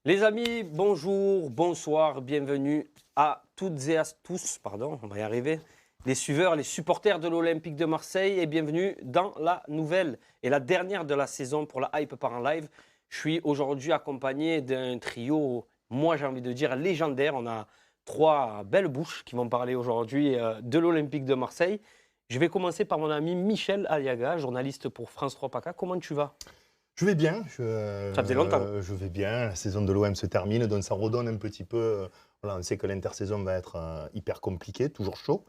Les amis, bonjour, bonsoir, bienvenue à toutes et à tous, pardon, on va y arriver, les suiveurs, les supporters de l'Olympique de Marseille et bienvenue dans la nouvelle et la dernière de la saison pour la Hype par en live. Je suis aujourd'hui accompagné d'un trio, moi j'ai envie de dire légendaire. On a trois belles bouches qui vont parler aujourd'hui de l'Olympique de Marseille. Je vais commencer par mon ami Michel Aliaga, journaliste pour France 3 PACA. Comment tu vas ? Je vais bien. Ça faisait longtemps. Je vais bien. La saison de l'OM se termine, donc ça redonne un petit peu. Voilà, on sait que l'intersaison va être hyper compliquée, toujours chaud.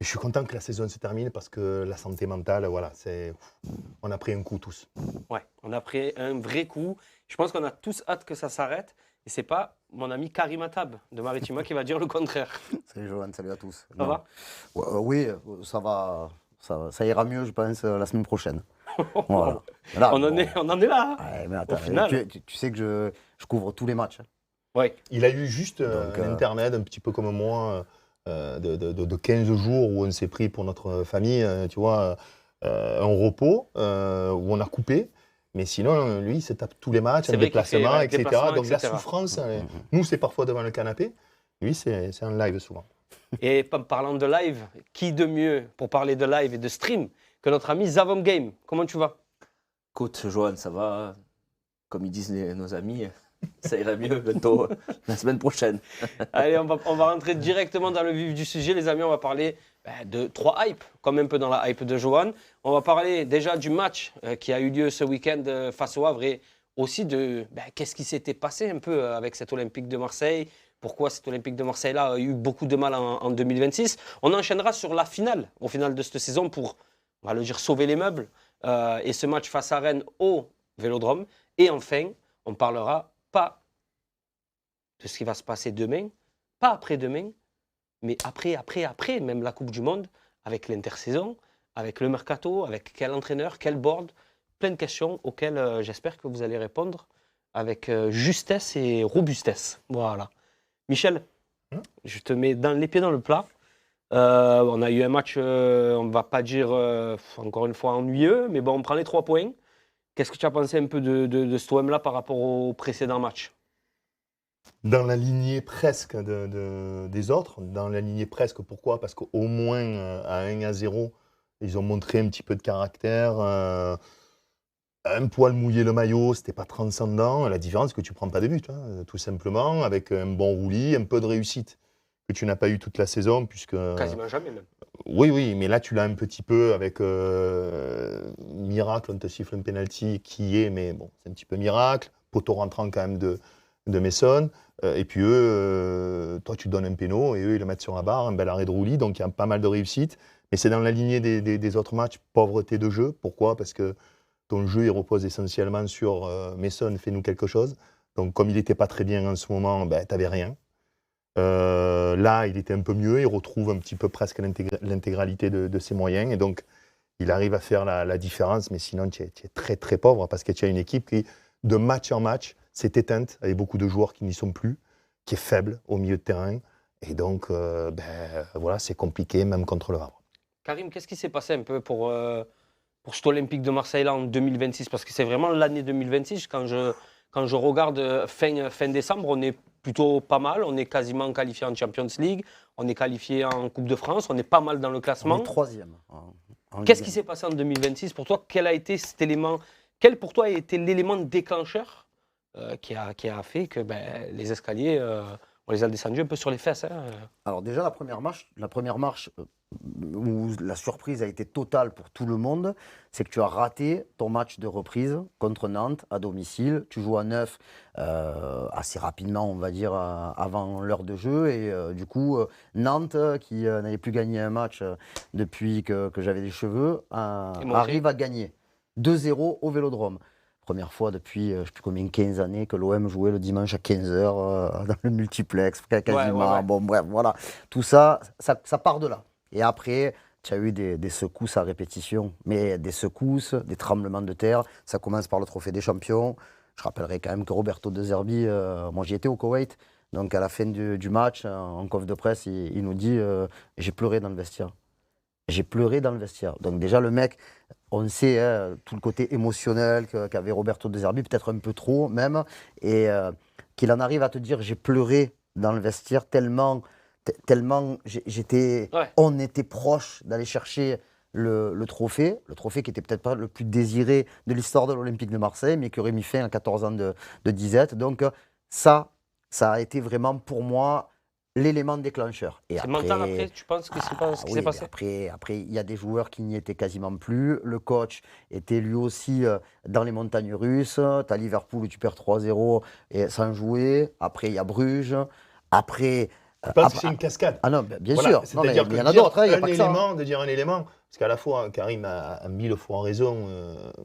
Et je suis content que la saison se termine parce que la santé mentale, voilà, on a pris un coup tous. Ouais, on a pris un vrai coup. Je pense qu'on a tous hâte que ça s'arrête. Et c'est pas mon ami Karim Attab de Maritima qui va dire le contraire. Salut Johan, salut à tous. Ça va ? Oui, ça va. Ça ira mieux, je pense, la semaine prochaine. Voilà. Là, on en est là. Hein. Ouais, mais attends, Au final. tu sais que je couvre tous les matchs. Ouais. Il a eu juste un internet, un petit peu comme moi, de 15 jours où on s'est pris pour notre famille, tu vois, un repos, où on a coupé. Mais sinon, lui, il se tape tous les matchs, C'est un vrai déplacement, qu'il fait, etc. déplacement, Donc la etc. souffrance, nous, c'est parfois devant le canapé. Lui, c'est un live souvent. Et parlant de live, qui de mieux pour parler de live et de stream que notre ami Zavom Game. Comment tu vas ? Écoute, Johan, ça va, comme ils disent nos amis, ça ira mieux bientôt, la semaine prochaine. Allez, on va rentrer directement dans le vif du sujet, les amis. On va parler de trois hypes, comme un peu dans la hype de Johan. On va parler déjà du match qui a eu lieu ce week-end face au Havre et aussi de qu'est-ce qui s'était passé un peu avec cet Olympique de Marseille. Pourquoi cet Olympique de Marseille-là a eu beaucoup de mal en 2026. On enchaînera sur la finale, au final de cette saison, pour, on va le dire, sauver les meubles. Et ce match face à Rennes au Vélodrome. Et enfin, on parlera pas de ce qui va se passer demain, pas après-demain, mais après, même la Coupe du Monde, avec l'intersaison, avec le mercato, avec quel entraîneur, quel board, plein de questions auxquelles j'espère que vous allez répondre avec justesse et robustesse. Voilà. Michel, je te mets les pieds dans le plat. On a eu un match, on ne va pas dire, encore une fois, ennuyeux, mais bon, on prend les 3 points. Qu'est-ce que tu as pensé un peu de ce OM-là par rapport au précédent match ? Dans la lignée presque des autres, dans la lignée presque, pourquoi ? Parce qu'au moins à 1-0, ils ont montré un petit peu de caractère, un poil mouillé le maillot, c'était pas transcendant. La différence, c'est que tu prends pas de but, hein, tout simplement, avec un bon roulis, un peu de réussite que tu n'as pas eu toute la saison, puisque... Quasiment jamais même. Oui, mais là tu l'as un petit peu avec miracle, on te siffle un penalty qui est, mais bon, c'est un petit peu miracle, poteau rentrant quand même de Messon, et puis eux, toi tu donnes un péno, et eux ils le mettent sur la barre, un bel arrêt de roulis, donc il y a pas mal de réussite, mais c'est dans la lignée des autres matchs, pauvreté de jeu. Pourquoi ? Parce que ton jeu il repose essentiellement sur Messon, fais-nous quelque chose, donc comme il n'était pas très bien en ce moment, tu n'avais rien. Là, il était un peu mieux, il retrouve un petit peu presque l'intégralité de ses moyens, et donc il arrive à faire la différence, mais sinon tu es très très pauvre, parce que tu as une équipe qui, de match en match, s'est éteinte, avec beaucoup de joueurs qui n'y sont plus, qui est faible au milieu de terrain, et donc voilà, c'est compliqué, même contre le Havre. Karim, qu'est-ce qui s'est passé un peu pour cet Olympique de Marseille-là en 2026 ? Parce que c'est vraiment l'année 2026, quand je regarde fin décembre, on est plutôt pas mal. On est quasiment qualifié en Champions League. On est qualifié en Coupe de France. On est pas mal dans le classement. On est troisième. Qu'est-ce qui s'est passé en 2026 pour toi ? Quel a été cet élément ? Quel pour toi a été l'élément déclencheur qui a fait que les escaliers, on les a descendus un peu sur les fesses, hein. Alors déjà, la première marche où la surprise a été totale pour tout le monde, c'est que tu as raté ton match de reprise contre Nantes à domicile. Tu joues à 9 assez rapidement, on va dire, avant l'heure de jeu. Et du coup, Nantes, qui n'avait plus gagné un match depuis que j'avais des cheveux, arrive à gagner 2-0 au Vélodrome. Première fois depuis, je ne sais plus combien, 15 années que l'OM jouait le dimanche à 15h dans le multiplex, quasiment. Ouais. Bon, bref, voilà. Tout ça part de là. Et après, tu as eu des secousses à répétition. Mais des secousses, des tremblements de terre. Ça commence par le Trophée des Champions. Je rappellerai quand même que Roberto De Zerbi, moi j'y étais au Koweït, donc à la fin du match, en conf de presse, il nous dit j'ai pleuré dans le vestiaire. J'ai pleuré dans le vestiaire. Donc déjà, le mec, on sait tout le côté émotionnel qu'avait Roberto De Zerbi, peut-être un peu trop même. Et qu'il en arrive à te dire j'ai pleuré dans le vestiaire tellement on était proche d'aller chercher le trophée qui était peut-être pas le plus désiré de l'histoire de l'Olympique de Marseille, mais qui aurait mis fin à 14 ans de disette. Donc ça a été vraiment pour moi l'élément déclencheur. Et C'est mental après, tu penses que c'est pas ce qui s'est passé? Après, il y a des joueurs qui n'y étaient quasiment plus. Le coach était lui aussi dans les montagnes russes. Tu as Liverpool où tu perds 3-0 et sans jouer. Après, il y a Bruges. Après. Je pense que c'est une cascade. Ah non, bien Voilà, sûr. Non, mais c'est-à-dire il y que en a d'autres, hein, il y a un pas que ça. élément, de dire un élément, parce qu'à la fois, Karim a 1000 fois raison,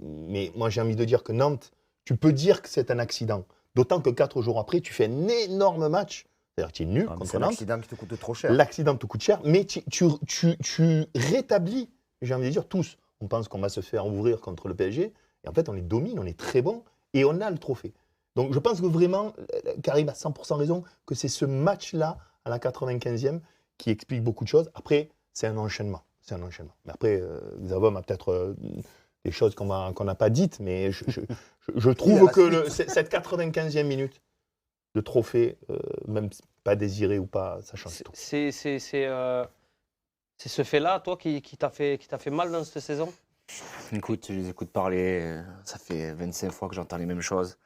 mais moi j'ai envie de dire que Nantes, tu peux dire que c'est un accident. D'autant que 4 jours après, tu fais un énorme match. C'est-à-dire que tu es nul contre C'est Nantes. l'accident qui te coûte trop cher. L'accident te coûte cher, mais tu rétablis, j'ai envie de dire, tous. On pense qu'on va se faire ouvrir contre le PSG, et en fait, on les domine, on est très bon, et on a le trophée. Donc je pense que vraiment, Karim a 100% raison, que c'est ce match-là, à la 95e, qui explique beaucoup de choses. Après, c'est un enchaînement. Mais après, Xavom a peut-être des choses qu'on n'a pas dites, mais je trouve que cette 95e minute de trophée, même pas désiré ou pas, ça change tout. C'est ce fait-là, toi, qui t'a fait mal dans cette saison? Écoute, je les écoute parler, ça fait 25 fois que j'entends les mêmes choses.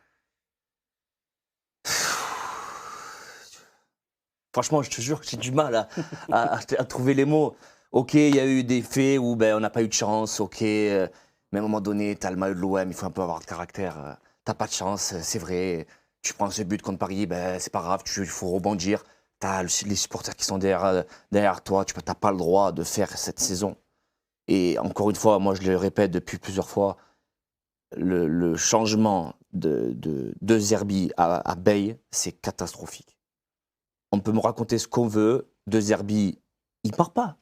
Franchement, je te jure que j'ai du mal à trouver les mots. Ok, il y a eu des faits où on n'a pas eu de chance, ok, mais à un moment donné, tu as le maillot de l'OM, il faut un peu avoir de caractère. Tu n'as pas de chance, c'est vrai. Tu prends ce but contre Paris, c'est pas grave, il faut rebondir. Tu as les supporters qui sont derrière toi, tu n'as pas le droit de faire cette saison. Et encore une fois, moi je le répète depuis plusieurs fois, le changement de Zerbi à Bey, c'est catastrophique. On peut me raconter ce qu'on veut, De Zerbi, il part pas.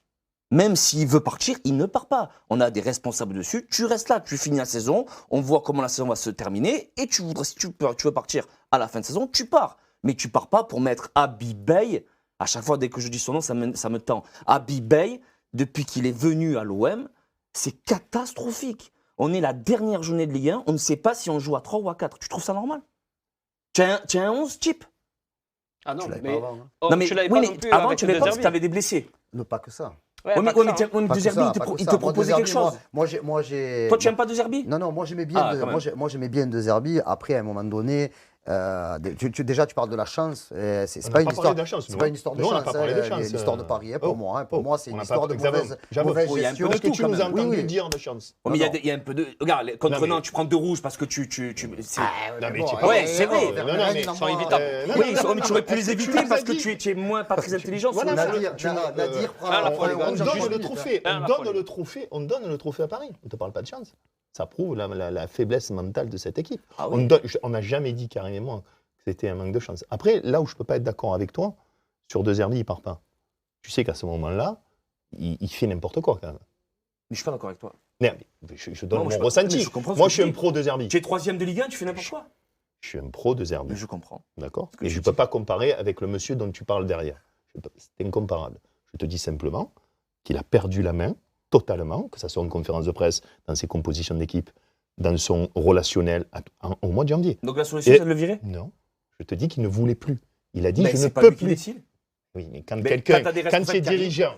Même s'il veut partir, il ne part pas. On a des responsables dessus, tu restes là, tu finis la saison, on voit comment la saison va se terminer, et si tu veux partir à la fin de saison, tu pars. Mais tu pars pas pour mettre Habib Bey, à chaque fois dès que je dis son nom, ça me tend. Habib Bey, depuis qu'il est venu à l'OM, c'est catastrophique. On est la dernière journée de Ligue 1, on ne sait pas si on joue à 3 ou à 4. Tu trouves ça normal? Tu as un 11 type? Ah non, Tu l'avais mais, pas avant, hein. non, mais tu l'avais pas non plus avant, avec tu l'avais De pas parce que Zerbi. tu avais des blessés. Non, pas que ça. Ouais, Ouais, mais pas que ça, hein. Pas De que Zerbi, ça, il pas que te ça. Moi, proposait De quelque Zerbi, chose. moi, j'ai. Toi, tu n'aimes pas De Zerbi? Non, moi j'aimais Ah, bien, quand même. moi j'aimais bien De Zerbi. Après, à un moment donné, déjà tu parles de la chance. C'est On pas n'a une pas histoire. parlé de la chance. C'est pas une histoire de Nous, on n'a chance. pas parlé de chance. L'histoire de Paris, pour moi. Pour moi, c'est on une n'a histoire pas- de Xavier, mauvaise il y a un peu gestion. de Est-ce que tout, tu quand nous as même. entendu Oui, oui. dire de chance? Oh, mais il y a un peu de. Regarde, contre Non, mais- Nantes, tu prends 2 rouges parce que tu. C'est- Non, mais bon, tu es pas- Ouais, c'est vrai. Non, non, mais ils sont évitables. Oui, mais tu aurais pu les éviter parce que tu es moins pas très intelligent. Voilà, sur le- Nadir prend Ah, la fois, les gars, on je donne juge le vite, trophée, hein. on donne le trophée à Paris. On ne te parle pas de chance. Ça prouve la faiblesse mentale de cette équipe. Ah oui. On n'a jamais dit carrément que c'était un manque de chance. Après, là où je ne peux pas être d'accord avec toi, sur De Zerbi, il ne part pas. Tu sais qu'à ce moment-là, il fait n'importe quoi quand même. Mais je suis pas d'accord avec toi. Non, mais je donne Non, moi, mon je ressenti. je comprends ce Moi, que je suis tu un dis. pro de Zerbi. Tu es 3e de Ligue 1, tu fais n'importe quoi. Je suis un pro de Zerbi. Mais je comprends. D'accord. que Et tu je ne dis. peux pas comparer avec le monsieur dont tu parles derrière. C'est incomparable. Je te dis simplement qu'il a perdu la main totalement, que ça soit en conférence de presse, dans ses compositions d'équipe, dans son relationnel au mois de janvier. Donc la solution, Et- c'est de le virer? Non. Je te dis qu'il ne voulait plus. Il a dit Mais je ne c'est pas peux lui qui plus. décide. Oui, mais quand Mais quelqu'un, quand t'as des quand tu es responsabilités, dirigeant,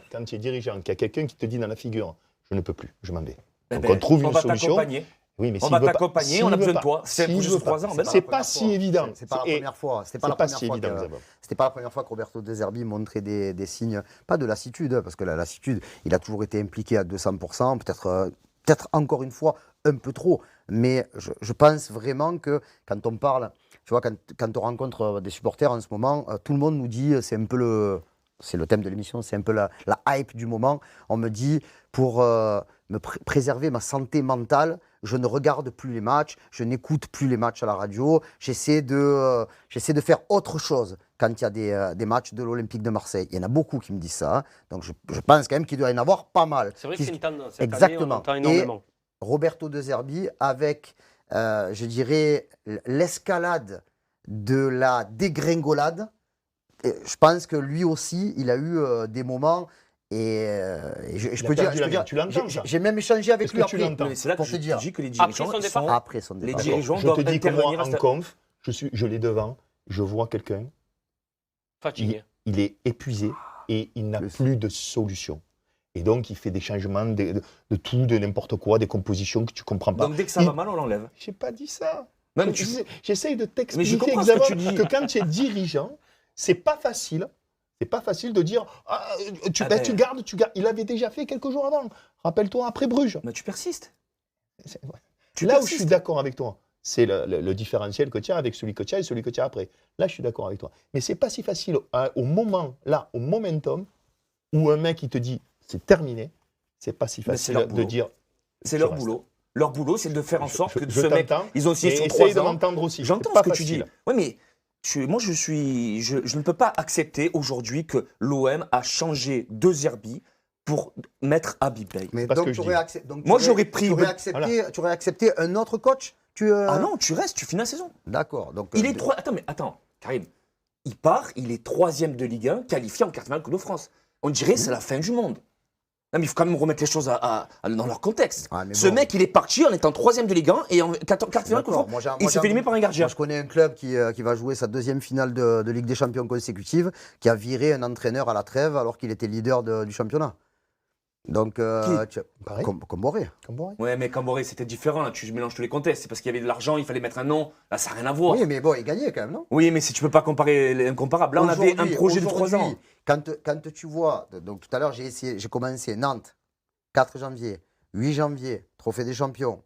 qu'il y a quelqu'un qui te dit dans la figure, je ne peux plus, je m'en vais. Donc Ben, on trouve une va solution. t'accompagner. Oui, mais On s'il va veut pas- t'accompagner, s'il on a veut besoin de pas- toi. C'est s'il pour veut juste pas- 3 ans. Ben non. C'est pas si évident. C'est pas la Et première fois. C'était pas c'est la pas première si fois évident, que- Xavier. C'était pas la première fois que Roberto De Zerbi montrait des signes, pas de lassitude, parce que la lassitude, il a toujours été impliqué à 200%, peut-être encore une fois un peu trop. Mais je pense vraiment que quand on parle, tu vois, quand on rencontre des supporters en ce moment, tout le monde nous dit, c'est le thème de l'émission, c'est un peu la hype du moment. On me dit, pour me préserver ma santé mentale, je ne regarde plus les matchs, je n'écoute plus les matchs à la radio, j'essaie de faire autre chose quand il y a des matchs de l'Olympique de Marseille. Il y en a beaucoup qui me disent ça, hein. Donc je pense quand même qu'il doit y en avoir pas mal. C'est vrai que c'est une tendance. Cette année, on Exactement. entend énormément. Roberto De Zerbi avec, je dirais, l'escalade de la dégringolade. Et je pense que lui aussi, il a eu des moments et je Il peux a perdu dire, la main. Tu l'entends, ça? j'ai même échangé avec Est-ce lui que tu après. l'entends? Mais c'est là que Pour je te dire. dis que les Après dirigeants son ils départ. sont- Après son Les départ. dirigeants Je doivent te dis que moi, intervenir. en conf, je l'ai devant. je vois quelqu'un, Fatigué. il est épuisé et il n'a plus de solution. Et donc, il fait des changements de tout, de n'importe quoi, des compositions que tu ne comprends pas. Donc dès que ça va mal, on l'enlève. Je n'ai pas dit ça. Même J'essaye de Mais je t'expliquer comprends ce que tu exactement dis. que quand tu es dirigeant, c'est pas facile. C'est pas facile de dire tu gardes. Il avait déjà fait quelques jours avant. Rappelle-toi après Bruges. Mais tu persistes. C'est- Tu Là où je persistes. suis d'accord avec toi, c'est le différentiel que tu as avec celui que tu as et celui que tu as après. Là, je suis d'accord avec toi. Mais c'est pas si facile au momentum, où un mec il te dit c'est terminé, c'est pas si Mais c'est facile leur de boulot. dire. C'est tu leur restes. boulot. Leur boulot, c'est de faire en sorte que Je ce mec, t'entends, ils ont signé mais sur essaye 3 de ans. m'entendre aussi. J'entends C'est pas ce que tu dis. facile. Oui, mais moi, je ne peux pas accepter aujourd'hui que l'OM a changé De Zerbi pour mettre Habib Beye. Mais pas ce donc, que je tu aurais dis. accepté. donc, Moi, tu j'aurais pris- Tu aurais accepté un autre coach Ah non, tu restes, tu finis la saison. D'accord. Donc, Il est Attends, Karim. Il part, il est 3e de Ligue 1, qualifié en quart de finale Coupe de France. On dirait que c'est la fin du monde. Non, mais il faut quand même remettre les choses dans leur contexte. Ah, mais Ce bon. mec, il est parti en étant 3e de Ligue 1 et en quart de finale Coupe de D'accord. France. Moi, j'ai- Il moi, s'est fait éliminer par un gardien. Moi, je connais un club qui va jouer sa 2e finale de Ligue des Champions consécutive, qui a viré un entraîneur à la trêve alors qu'il était leader du championnat. Donc, Pareil. Comboré. Camboré. Ouais, mais Camboré, c'était différent. Là, tu mélanges tous les contextes. C'est parce qu'il y avait de l'argent, il fallait mettre un nom. Là, ça n'a rien à voir. Oui, mais bon, il gagnait quand même, non? Oui, mais si tu peux pas comparer l'incomparable. Là, on avait un projet de 3 ans. Aujourd'hui, quand tu vois, donc tout à l'heure, j'ai commencé Nantes, 4 janvier, 8 janvier, Trophée des Champions.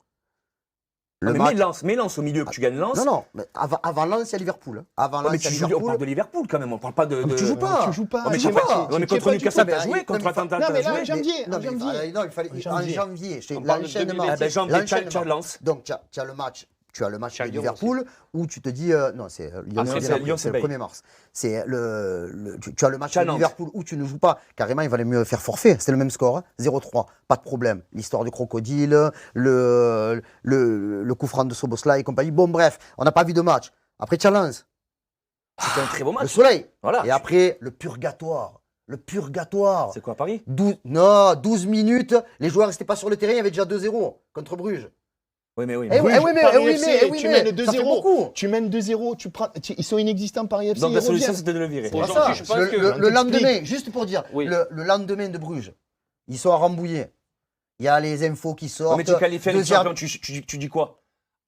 Non, mais mets Lens au milieu, que tu gagnes Lens. Non, mais avant Lens, il y a Liverpool. Avant Ouais, mais Lens, il y a tu joues, on Liverpool. parle de Liverpool quand même, on parle pas de. Mais tu joues pas. Tu joues pas. Ouais, mais tu je sais joues pas. Ouais, mais Tu contre joues pas Newcastle, du t'as tout. joué. Non, Contre mais Atalanta, non, t'as mais là, joué. janvier. Non, En mais janvier. non, il fallait. En En janvier. janvier, On parle de l'enchaînement. 2026. Ah ben, janvier, tu as Lens. Donc, tu as le match. Tu as le match de Lyon Liverpool où tu te dis. Non, c'est Lyon, c'est Lyon, c'est le c'est 1er mars. C'est tu as le match de Challenge. Liverpool où tu ne joues pas. Carrément, il valait mieux faire forfait. C'était le même score. 0-3. Pas de problème. L'histoire du crocodile, le coup franc de Soboslai et compagnie. Bon, bref, on n'a pas vu de match. Après, challenge. C'était un très beau Le match. soleil. Voilà. Et après, le purgatoire. Le purgatoire. C'est quoi, Paris 12 minutes. Les joueurs n'étaient pas sur le terrain. Il y avait déjà 2-0 contre Bruges. Oui, mais oui. Eh oui, Bruges, Paris mais FC, tu mènes ça fait 2-0. beaucoup. Tu mènes 2-0, ils sont inexistants Paris FC. Donc ils la solution, reviennent. c'était de le virer. Pour- C'est Aujourd'hui, ça. je pense Le- que- le On t'explique. lendemain, juste pour dire, Oui. le lendemain de Bruges, ils sont à Rambouillet. Il y a les infos qui Ouais, sortent. mais tu es qualifié en Ligue des Deuxième- Champions, tu dis quoi?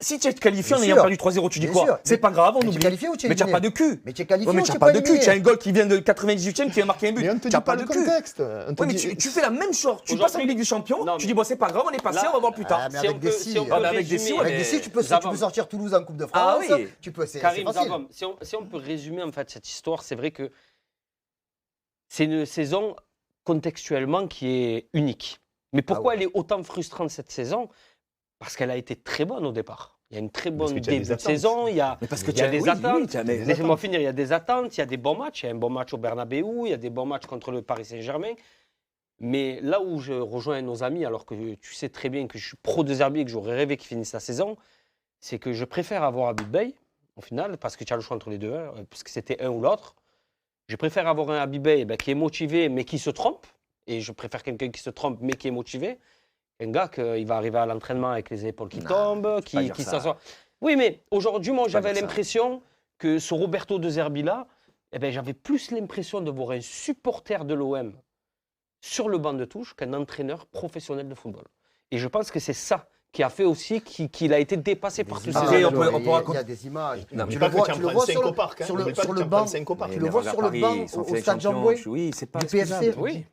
Si tu es qualifié en Bien ayant sûr. perdu 3-0, tu dis Bien quoi? sûr. C'est pas grave, on Mais tu es oublie. qualifié ou tu es Mais tu n'as éliminé pas de cul. Mais tu es qualifié Ouais, mais ou tu tu n'as es pas de éliminé cul. Tu as un goal qui vient de 98e qui a marqué un but. Mais on ne te Tu dit n'as pas de le cul. contexte. On te Oui, mais dit- tu fais la même chose. Tu Aujourd'hui- passes en Ligue des Champions, Non, tu mais- dis, bon, c'est pas grave, on est passé, Là- on va voir plus tard. Ah, mais Si avec on des peut- si. si on peut Ah, mais avec des résumer- si, ouais, Avec mais- des si, tu peux Zavam. sortir Toulouse en Coupe de Ah France. oui. Tu peux, c'est Karim facile. Zavam, si on peut résumer en fait cette histoire, c'est vrai que c'est une saison contextuellement qui est unique. Mais pourquoi Ah ouais. elle est autant frustrante cette saison? Parce qu'elle a été très bonne au départ. Il y a une très Parce bonne que tu as des début de attentes. saison, il y a, Mais parce que il y a des attentes. mais- Laissez-moi finir, il y a des attentes, il y a des bons matchs. Il y a un bon match au Bernabeu, il y a des bons matchs contre le Paris Saint-Germain. Mais là où je rejoins nos amis, alors que tu sais très bien que je suis pro de Zerbi et que j'aurais rêvé qu'il finisse la saison, c'est que je préfère avoir Habib Beye, au final, parce que tu as le choix entre les deux, parce que c'était un ou l'autre. Je préfère avoir un Habib Beye qui est motivé, mais qui se trompe. Et je préfère quelqu'un qui se trompe, mais qui est motivé. Un gars qui va arriver à l'entraînement avec les épaules qui tombent, pas qui dire ça. s'assoit. Oui, mais aujourd'hui, moi, j'avais dire ça. l'impression que ce Roberto De Zerbi-là, eh ben, j'avais plus l'impression de voir un supporter de l'OM sur le banc de touche qu'un entraîneur professionnel de football. Et je pense que c'est ça qui a fait aussi qu'il a été dépassé par tous ces images. éléments. on peut Il y a raconter- des images. Non, mais Tu N'oublie le pas que vois, tu en tu le prends vois 5 sur au le parc. sur le N'oublie pas sur que le tu en prends banc. 5 au parc. Tu le vois sur le banc au Stade Jean-Bouin. Oui, c'est pas du excusable. PFC. Oui.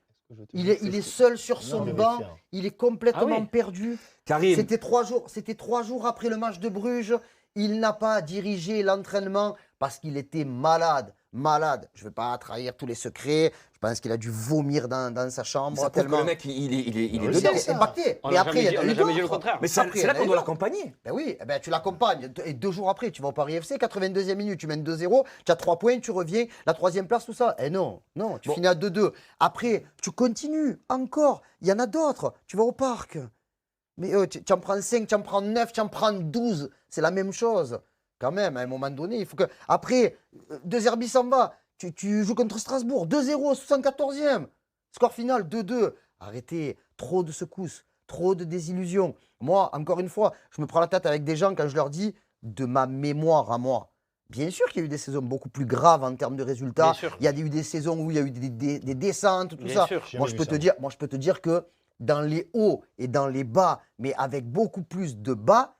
Il est seul sur son banc. Il est complètement Ah oui. perdu. Karim, C'était 3 jours après le match de Bruges. Il n'a pas dirigé l'entraînement parce qu'il était malade. Je ne vais pas trahir tous les secrets. Je pense qu'il a dû vomir dans sa chambre ça prouve que tellement. le mec, il est Oui, dedans. Il est impacté. On Mais n'a après, il y jamais, a on n'a eu jamais dit le d'autres. contraire. Mais Après, c'est là il y en a qu'on eu doit d'autres. l'accompagner. Ben oui, eh ben, tu l'accompagnes. Et 2 jours après, tu vas au Paris FC, 82e minute, tu mènes 2-0, tu as 3 points, tu reviens, la 3e place, tout ça. Eh non, tu Bon. finis à 2-2. Après, tu continues encore. Il y en a d'autres. Tu vas au parc. Mais tu en prends 5, tu en prends 9, tu en prends 12. C'est la même chose. Quand même, à un moment donné, il faut que. Après, De Zerbi s'en va. Tu joues contre Strasbourg, 2-0, 74e. Score final, 2-2. Arrêtez, trop de secousses, trop de désillusions. Moi, encore une fois, je me prends la tête avec des gens quand je leur dis de ma mémoire à moi. Bien sûr qu'il y a eu des saisons beaucoup plus graves en termes de résultats. Bien sûr. Il y a eu des saisons où il y a eu des descentes, tout Bien ça. sûr. J'ai Moi, jamais je vu ça. moi, je peux te dire que dans les hauts et dans les bas, mais avec beaucoup plus de bas,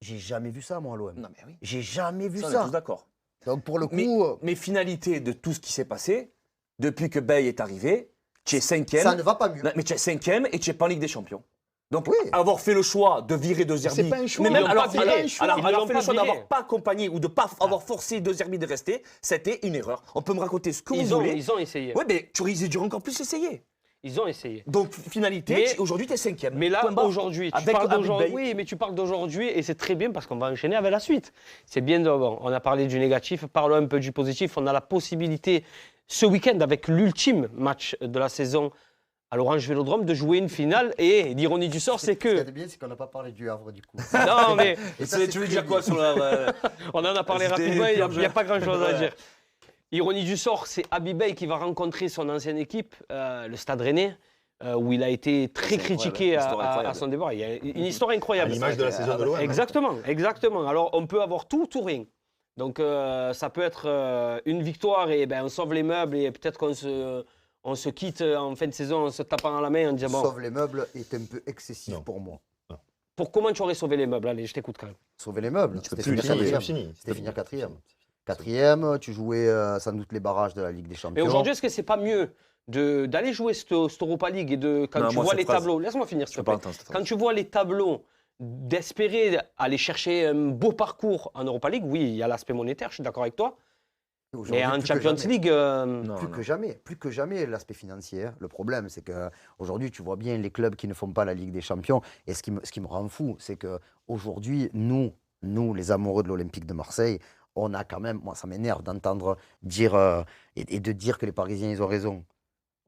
j'ai jamais vu ça, moi, à l'OM. Non, mais oui. J'ai jamais vu Ça, on est ça. tous d'accord. Donc, pour le Mais, coup, mais finalité de tout ce qui s'est passé, depuis que Bay est arrivé, tu es cinquième. ça ne va pas mieux. Non, mais tu es cinquième et tu es pas en Ligue des Champions. Donc, Oui. avoir fait le choix de virer De Zerbi, c'est pas un choix. mais Ils même l'ont alors, pas viré. Ils alors l'ont fait pas le choix viré. d'avoir pas accompagné ou de pas avoir forcé De Zerbi de rester, c'était une erreur. On peut me raconter ce que vous voulez. Ils ont essayé. Oui, mais tu aurais dû encore plus essayer. Ils ont essayé. Donc, finalité, Mais- aujourd'hui, tu es cinquième. Mais là, Point barre. aujourd'hui, tu Avec- parles avec d'aujourd'hui. Bay. Oui, mais tu parles d'aujourd'hui et c'est très bien parce qu'on va enchaîner avec la suite. C'est bien. Bon, on a parlé du négatif, parlons un peu du positif. On a la possibilité ce week-end avec l'ultime match de la saison à l'Orange Vélodrome de jouer une finale. Et l'ironie du sort, c'est Ce qui que. est bien, c'est qu'on n'a pas parlé du Havre, du coup. Non, mais Et ça, Tu c'est veux très dire quoi bien. sur la. on en a parlé C'était rapidement, il n'y a pas grand-chose à Ouais. dire. Ironie du sort, c'est Abibay qui va rencontrer son ancienne équipe, le Stade Rennais, où il a été très C'est critiqué incroyable, histoire à incroyable. son départ. Il y a une histoire À incroyable. l'image de la saison de l'OM. Exactement, exactement. Alors, on peut avoir tout ou rien. Donc, ça peut être une victoire et ben, on sauve les meubles et peut-être on se quitte en fin de saison en se tapant à la main en disant bon, Sauve les meubles est un peu excessif Non. pour moi. pour comment tu aurais sauvé les meubles? Allez, je t'écoute quand même. Sauver les meubles, Tu peux c'était plus finir les sauver, quatrième. fini. C'était finir quatrième. Quatrième, tu jouais sans doute les barrages de la Ligue des Mais Champions. aujourd'hui, est-ce que c'est pas mieux d'aller jouer cette Europa League et quand Non, tu moi, vois cette les phrase, tableaux, laisse-moi finir Je s'il peux te pas plaît. entendre cette Quand phrase. tu vois les tableaux, d'espérer aller chercher un beau parcours en Europa League, oui, il y a l'aspect monétaire, je suis d'accord avec toi. Aujourd'hui, Mais en plus que Champions jamais. League, Non, Plus non. que jamais l'aspect financier. Hein. Le problème, c'est qu'aujourd'hui, tu vois bien les clubs qui ne font pas la Ligue des Champions. Et ce qui me rend fou, c'est qu'aujourd'hui, nous, les amoureux de l'Olympique de Marseille, on a quand même, moi ça m'énerve d'entendre dire et de dire que les Parisiens, ils ont raison.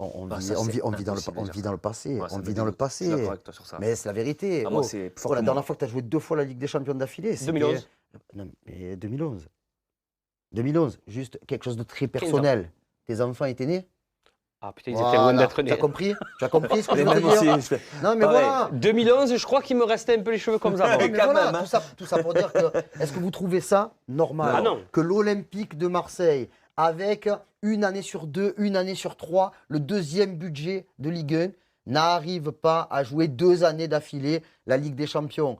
On Bah, vit, ça, on c'est vit- on vit dans le, impossible on de vit dire dans le passé. Ouais, ça on me vit dans le dégoûte. Je suis passé. d'accord avec toi sur ça. Mais c'est la vérité. Ah, moi, Oh, c'est fort la que dernière moi. fois que tu as joué 2 fois la Ligue des Champions d'affilée, c'était 2011. Non, mais 2011. 2011, juste quelque chose de très personnel. Tes enfants étaient nés. ah putain, ils étaient loin d'être Tu nés. as compris? Tu as compris ce que je Et veux même dire? aussi, je fais- Non, mais Pareil. voilà. 2011, je crois qu'il me restait un peu les cheveux comme ça. Non, bon. mais Quand voilà, même, hein. tout ça pour dire que, est-ce que vous trouvez ça normal Ah non. que l'Olympique de Marseille, avec une année sur 2, une année sur 3, le deuxième budget de Ligue 1, n'arrive pas à jouer 2 années d'affilée la Ligue des Champions?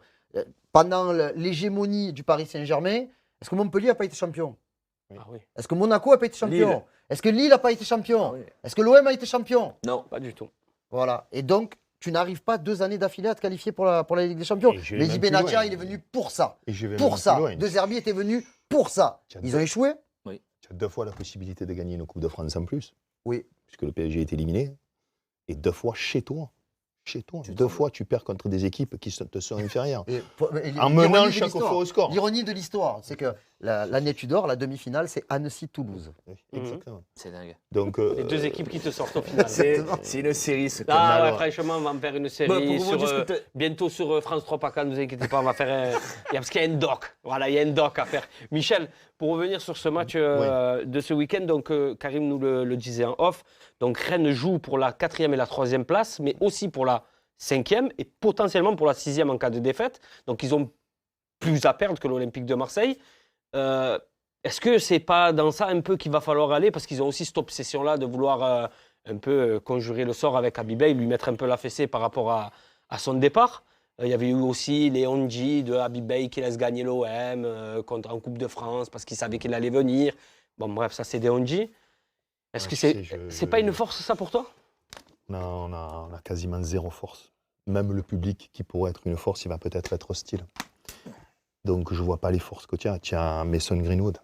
Pendant l'hégémonie du Paris Saint-Germain, est-ce que Montpellier n'a pas été champion? Ah oui, Est-ce que Monaco n'a pas été champion? Lille. Est-ce que Lille n'a pas été champion? Ah oui. Est-ce que l'OM a été champion? Non. pas du tout. Voilà. Et donc, tu n'arrives pas 2 années d'affilée à te qualifier pour la Ligue des Champions. Et je vais Mehdi même plus Benatia, loin. il est venu pour ça. Et je vais Pour même ça. plus loin. De Zerbi était venu pour ça. Tiens, Ils ont échoué? Tu as 2 fois la possibilité de gagner une Coupe de France en plus, Oui. puisque le PSG est éliminé, et 2 fois chez toi. Chez toi. Tu 2 trembles. fois, tu perds contre des équipes qui te sont inférieures. Et En l'ironie menant de chaque l'histoire- fois au score. L'ironie de l'histoire, c'est que l'année Tudor, la demi-finale, c'est Annecy-Toulouse. Oui, Mhm. exactement. C'est dingue. Donc, Les deux équipes qui te sortent au final. C'est une série, ce Ah ouais, alors. franchement, on va en faire une Bah, série pour vous sur, discuter- bientôt sur France 3 Paca, ne vous inquiétez pas, on va faire parce qu'il y a une doc. Voilà, il y a une doc à faire. Michel, pour revenir sur ce match de ce week-end, donc Karim nous le disait en off, donc Rennes joue pour la 4e et la 3e place, mais aussi pour la 5e et potentiellement pour la 6e en cas de défaite. Donc ils ont plus à perdre que l'Olympique de Marseille. Est-ce que c'est pas dans ça un peu qu'il va falloir aller, parce qu'ils ont aussi cette obsession-là de vouloir un peu conjurer le sort avec Abibay, lui mettre un peu la fessée par rapport à son départ. Il y avait eu aussi les Onji de Abibay qui laisse gagner l'OM en Coupe de France parce qu'il savait qu'il allait venir. Bon, bref, ça c'est des Onji. Est-ce Ouais, que je sais, c'est pas une force ça pour toi? on a quasiment 0 force. Même le public qui pourrait être une force, il va peut-être être hostile. Donc je ne vois pas les forces que tu as. Tu as Mason Greenwood.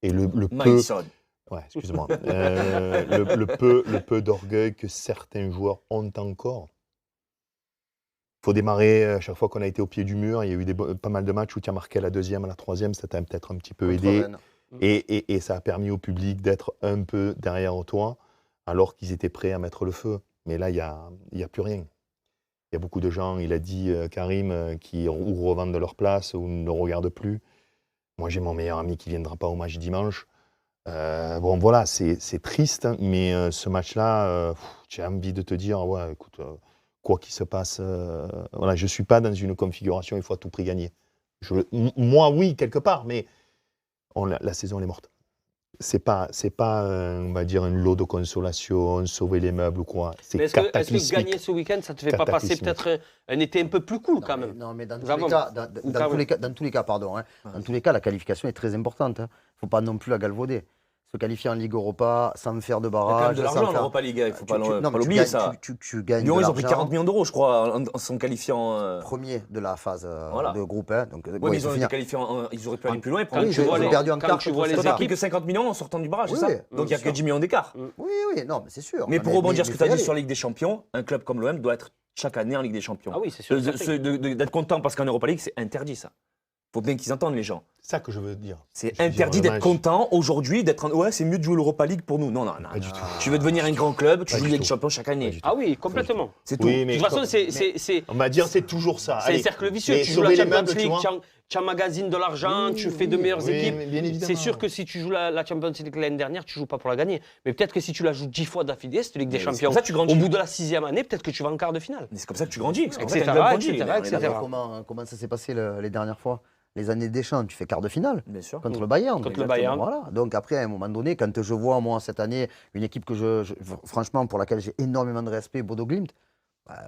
Et le peu... Mason. Ouais, excuse-moi. le peu d'orgueil que certains joueurs ont encore. Il faut démarrer, à chaque fois qu'on a été au pied du mur, il y a eu pas mal de matchs où tu as marqué à la 2e, à la 3e, ça t'a peut-être un petit peu Contre aidé. Rennes. Et ça a permis au public d'être un peu derrière toi, alors qu'ils étaient prêts à mettre le feu. Mais là, il n'y a plus rien. Il y a beaucoup de gens, il a dit Karim, qui ou revendent leur place ou ne regardent plus. Moi, j'ai mon meilleur ami qui ne viendra pas au match dimanche. Bon, voilà, c'est triste, mais ce match-là, j'ai envie de te dire, ouais, écoute, quoi qu'il se passe, voilà, je ne suis pas dans une configuration, il faut à tout prix gagner. Moi, oui, quelque part, mais la saison elle est morte. C'est pas on va dire, un lot de consolation, sauver les meubles ou quoi. C'est Mais est-ce que cataclysmique. gagner ce week-end, ça te fait pas passer peut-être un été un peu plus cool quand même? Non, mais dans tous Vraiment. les cas, Ou dans quand tous les cas, dans tous les cas, pardon, hein, dans tous les cas, la qualification est très importante. Il ne faut pas non plus la galvauder. Se qualifier en Ligue Europa sans faire de Il y a quand barrage. même de l'argent en Europa League, il ne faut pas l'oublier ça. Tu gagnes Lyon, de ils ont pris l'argent. 40 millions d'euros, je crois, en se qualifiant. Premier de la phase Voilà. de groupe 1. Donc, Oui, bon, mais il ils faut ont été finir. qualifiés, ils auraient pu aller plus loin. Quand Oui, tu vois ils ont les, perdu en quand quart tu contre vois les Toi, t'as pris équipes, que 50 millions en sortant du barrage, Oui, c'est ça oui, Donc il n'y a que 10 millions d'écart. Oui, oui, non, mais c'est sûr. Mais pour rebondir ce que tu as dit faut y sur la aller. Ligue des Champions, un club comme l'OM doit être chaque année en Ligue des Champions. ah oui, c'est sûr. D'être content parce qu'en Europa League, c'est interdit ça. Faut bien qu'ils entendent les gens. C'est ça que je veux dire. C'est Je veux dire, interdit d'être dommage. content aujourd'hui, d'être en... Ouais, c'est mieux de jouer l'Europa League pour nous. Non, non, non. Pas du tout. Tu veux devenir un grand club, tu Pas joues du Ligue des tout. Champions chaque année. du tout. Ah oui, complètement. C'est tout. Oui, De mais toute façon, c'est on va dire c'est toujours ça. un Allez, cercle vicieux. mais Tu joues la sauver les Champions meubles, tu League, vois. tu emmagasines de l'argent, Oui, tu fais de oui, meilleures oui, équipes. mais bien évidemment. C'est sûr que si tu joues la Champions League l'année dernière, tu joues pas pour la gagner. Mais peut-être que si tu la joues 10 fois d'affilée, cette Ligue des Mais c'est Champions, comme ça que tu grandis. au bout de la 6e année, peut-être que tu vas en quart de finale. Mais c'est comme ça que tu grandis. C'est comme ça Etc., qu'un club grandit. etc., Mais on est etc. d'accord. Comment ça s'est passé les dernières fois? Les années des Deschamps, tu fais quart de finale Bien sûr. contre le Bayern. Contre le Bayern. Voilà. Donc après, à un moment donné, quand je vois, moi, cette année, une équipe que franchement, pour laquelle j'ai énormément de respect, Bodo Glimt,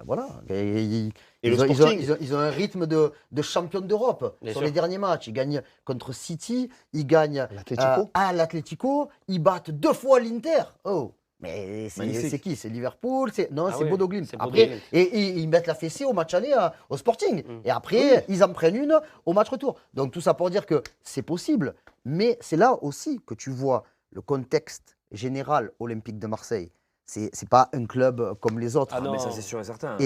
voilà. Et le Ils ont, Sporting. ils ont un rythme de champion d'Europe Bien sur sûr. les derniers matchs. Ils gagnent contre City, ils gagnent L'Atlético. à l'Atlético, ils battent 2 fois l'Inter. Oh, mais Magnifique. c'est qui? C'est Liverpool? Non, Ah c'est oui, Bodo Glimt. c'est Bodo Après, Glimt. et ils mettent la fessée au match aller au Sporting. Mm. Et après, ils en prennent une au match retour. Donc tout ça pour dire que c'est possible. Mais c'est là aussi que tu vois le contexte général olympique de Marseille. C'est pas un club comme les autres. Ah non. Mais ça, c'est sûr et certain.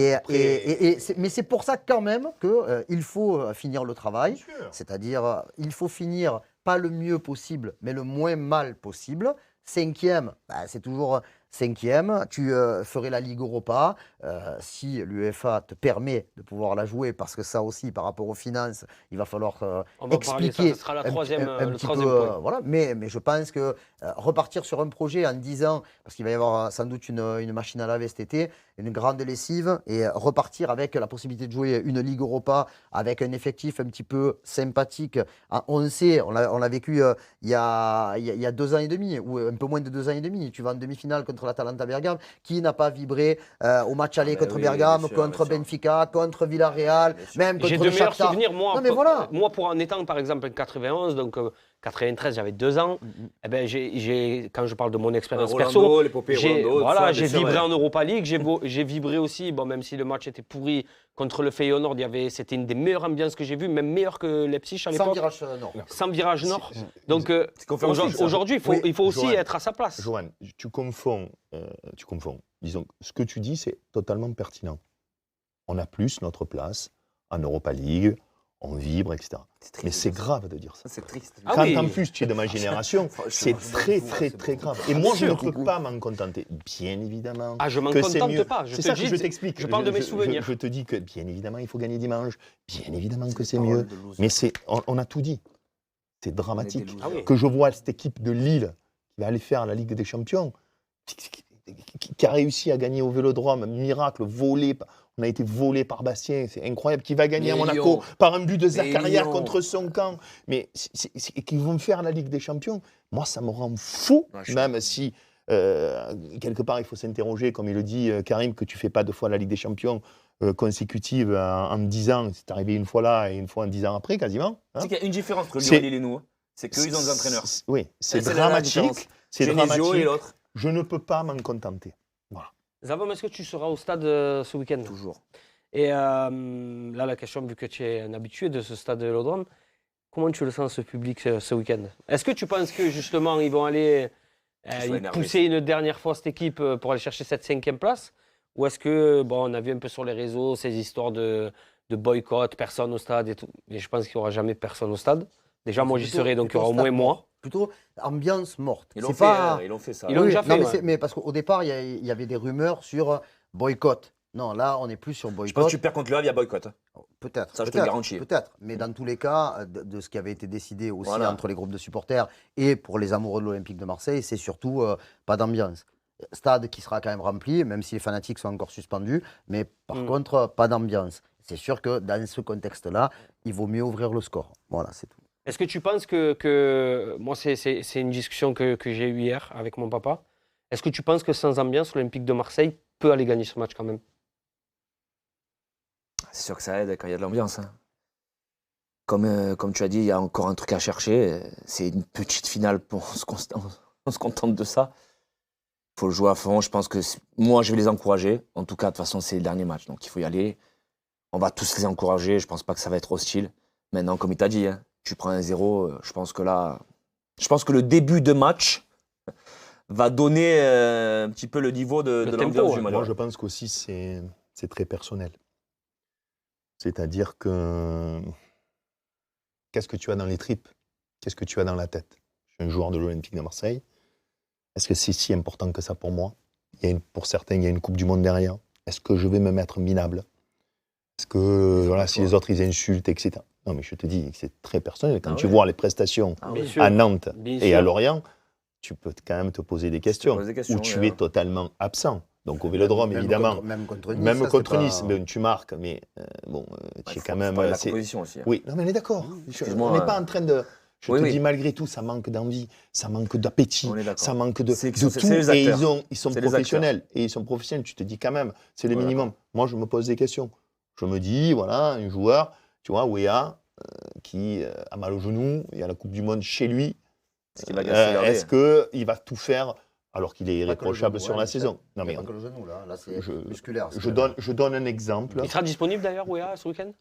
Mais c'est pour ça quand même qu'il faut finir le travail. C'est-à-dire, il faut finir pas le mieux possible, mais le moins mal possible. 5e, c'est toujours 5e. Tu ferais la Ligue Europa si l'UEFA te permet de pouvoir la jouer, parce que ça aussi, par rapport aux finances, il va falloir On va parler, expliquer. ça sera la un troisième, le petit troisième peu, point. voilà. Mais je pense que repartir sur un projet en 10 ans, parce qu'il va y avoir sans doute une machine à laver cet été, une grande lessive, et repartir avec la possibilité de jouer une Ligue Europa avec un effectif un petit peu sympathique. On le sait, on l'a vécu il y a 2 ans et demi, ou un peu moins de 2 ans et demi. Tu vas en demi-finale contre l'Atalanta Bergame. Qui n'a pas vibré au match aller contre oui, Bergame, bien sûr, contre bien sûr. Benfica, contre Villarreal, Bien sûr. même contre J'ai le de meilleurs Shakhtar. souvenirs, moi, Non, mais voilà. moi, pour en étant par exemple en 91, donc 93, j'avais 2 ans. Eh ben, quand je parle de mon expérience perso, Rolando, l'épopée j'ai Rolando, voilà, tout ça, j'ai bien sûr, vibré ouais. en Europa League, j'ai vibré aussi, bon, même si le match était pourri contre le Feyenoord, c'était une des meilleures ambiances que j'ai vues, même meilleure que Leipzig à Sans l'époque, virage nord. sans virage nord. Donc conférence, ça. aujourd'hui, Oui, il faut aussi Johan. être à sa place. Johan, tu confonds. Disons, ce que tu dis, c'est totalement pertinent. On a plus notre place en Europa League, on vibre, etc. triste Mais de c'est dire ça. grave de dire ça. C'est triste. Ah Quand oui. en plus tu es de ma génération, c'est très, très, très grave. Et moi, je ne peux pas m'en contenter. Bien évidemment. Ah, je m'en que c'est contente mieux. pas. Je C'est te ça dis, que je t'explique. je parle de mes souvenirs. Je te dis que, bien évidemment, il faut gagner dimanche. Bien évidemment que c'est mieux. Mais on a tout dit. C'est dramatique. Ah oui. Que je vois cette équipe de Lille qui va aller faire la Ligue des Champions, qui a réussi à gagner au Vélodrome, un miracle, volé. On a été volé par Bastien, c'est incroyable. Qui va gagner Mais à Monaco Lyon. par un but de Zakaria Lyon. contre son camp. Mais qui vont faire la Ligue des Champions. Moi, ça me rend fou, Ouais, je suis même si quelque part il faut s'interroger, comme il le dit Karim, que tu fais pas 2 fois la Ligue des Champions consécutive en 10 ans. C'est arrivé une fois là et une fois en 10 ans après, quasiment. Tu sais qu'il y a une différence entre Lyon C'est- et Lille et nous. C'est qu'eux, ils ont des entraîneurs. Oui, c'est C'est la différence. dramatique. C'est Genesio et dramatique. l'autre. Je ne peux pas m'en contenter. Zavom, est-ce que tu seras au stade ce week-end? Toujours. Et là, la question, vu que tu es un habitué de ce stade de Vélodrome, comment tu le sens, ce public, ce week-end? Est-ce que tu penses que, justement, ils vont aller Ils sont énervés. pousser une dernière fois cette équipe pour aller chercher cette 5e place? Ou est-ce que, bon, on a vu un peu sur les réseaux ces histoires de boycott, personne au stade et tout. Mais je pense qu'il n'y aura jamais personne au stade. Déjà, moi, j'y Plutôt- serai, donc il y plutôt aura au moins stade moi. mort. Plutôt ambiance morte. Ils l'ont C'est fait, pas- hein, ils l'ont fait ça. Ils l'ont Oui, déjà non, fait, mais, ouais. mais parce qu'au départ, il y avait des rumeurs sur boycott. Non, là, on n'est plus sur Je pense boycott. que tu perds contre le Havre, il y a boycott. Peut-être. Ça, je te peut-être, le garantis. Peut-être. Mais dans tous les cas, de ce qui avait été décidé aussi Voilà. entre les groupes de supporters et pour les amoureux de l'Olympique de Marseille, c'est surtout pas d'ambiance. Stade qui sera quand même rempli, même si les fanatiques sont encore suspendus, mais par contre, pas d'ambiance. C'est sûr que dans ce contexte-là, il vaut mieux ouvrir le score. Voilà, c'est tout. Est-ce que tu penses moi, c'est une discussion que j'ai eue hier avec mon papa. Est-ce que tu penses que sans ambiance, l'Olympique de Marseille peut aller gagner ce match quand même? C'est sûr que ça aide quand il y a de l'ambiance. Hein. Comme tu as dit, il y a encore un truc à chercher. C'est une petite finale, on se contente de ça. Il faut le jouer à fond. Je pense que moi, je vais les encourager. En tout cas, de toute façon, c'est le dernier match, donc il faut y aller. On va tous les encourager. Je ne pense pas que ça va être hostile. Maintenant, comme il t'a dit, hein, tu prends un 0, je pense que le début de match va donner un petit peu le niveau de l'ambiance du match. Moi, je pense qu'aussi, c'est très personnel. C'est-à-dire que qu'est-ce que tu as dans les tripes? Qu'est-ce que tu as dans la tête? Je suis un joueur de l'Olympique de Marseille. Est-ce que c'est si important que ça pour moi? Pour certains, il y a une Coupe du Monde derrière. Est-ce que je vais me mettre minable? Est-ce que, voilà, si les autres, ils insultent, etc. Non, mais je te dis que c'est très personnel. Quand tu vois les prestations à Nantes et à Lorient, tu peux quand même te poser des questions. Où tu es totalement absent. Donc au Vélodrome, évidemment. Même contre Nice. Même contre Nice, tu marques, mais tu es quand même. La composition aussi. Hein. Oui, non, mais on est d'accord. On n'est pas en train de. Je te dis, malgré tout, ça manque d'envie, ça manque d'appétit, ça manque de tout. Et ils sont professionnels. Et ils sont professionnels. Tu te dis quand même, c'est le minimum. Moi, je me pose des questions. Je me dis, voilà, un joueur, tu vois, Weah, qui a mal au genou, il y a la Coupe du Monde chez lui. Est-ce qu'il va tout faire alors qu'il est irréprochable sur la saison? Non, mais pas que le genou, là c'est musculaire. Je donne un exemple. Il sera disponible d'ailleurs, Weah, ce week-end?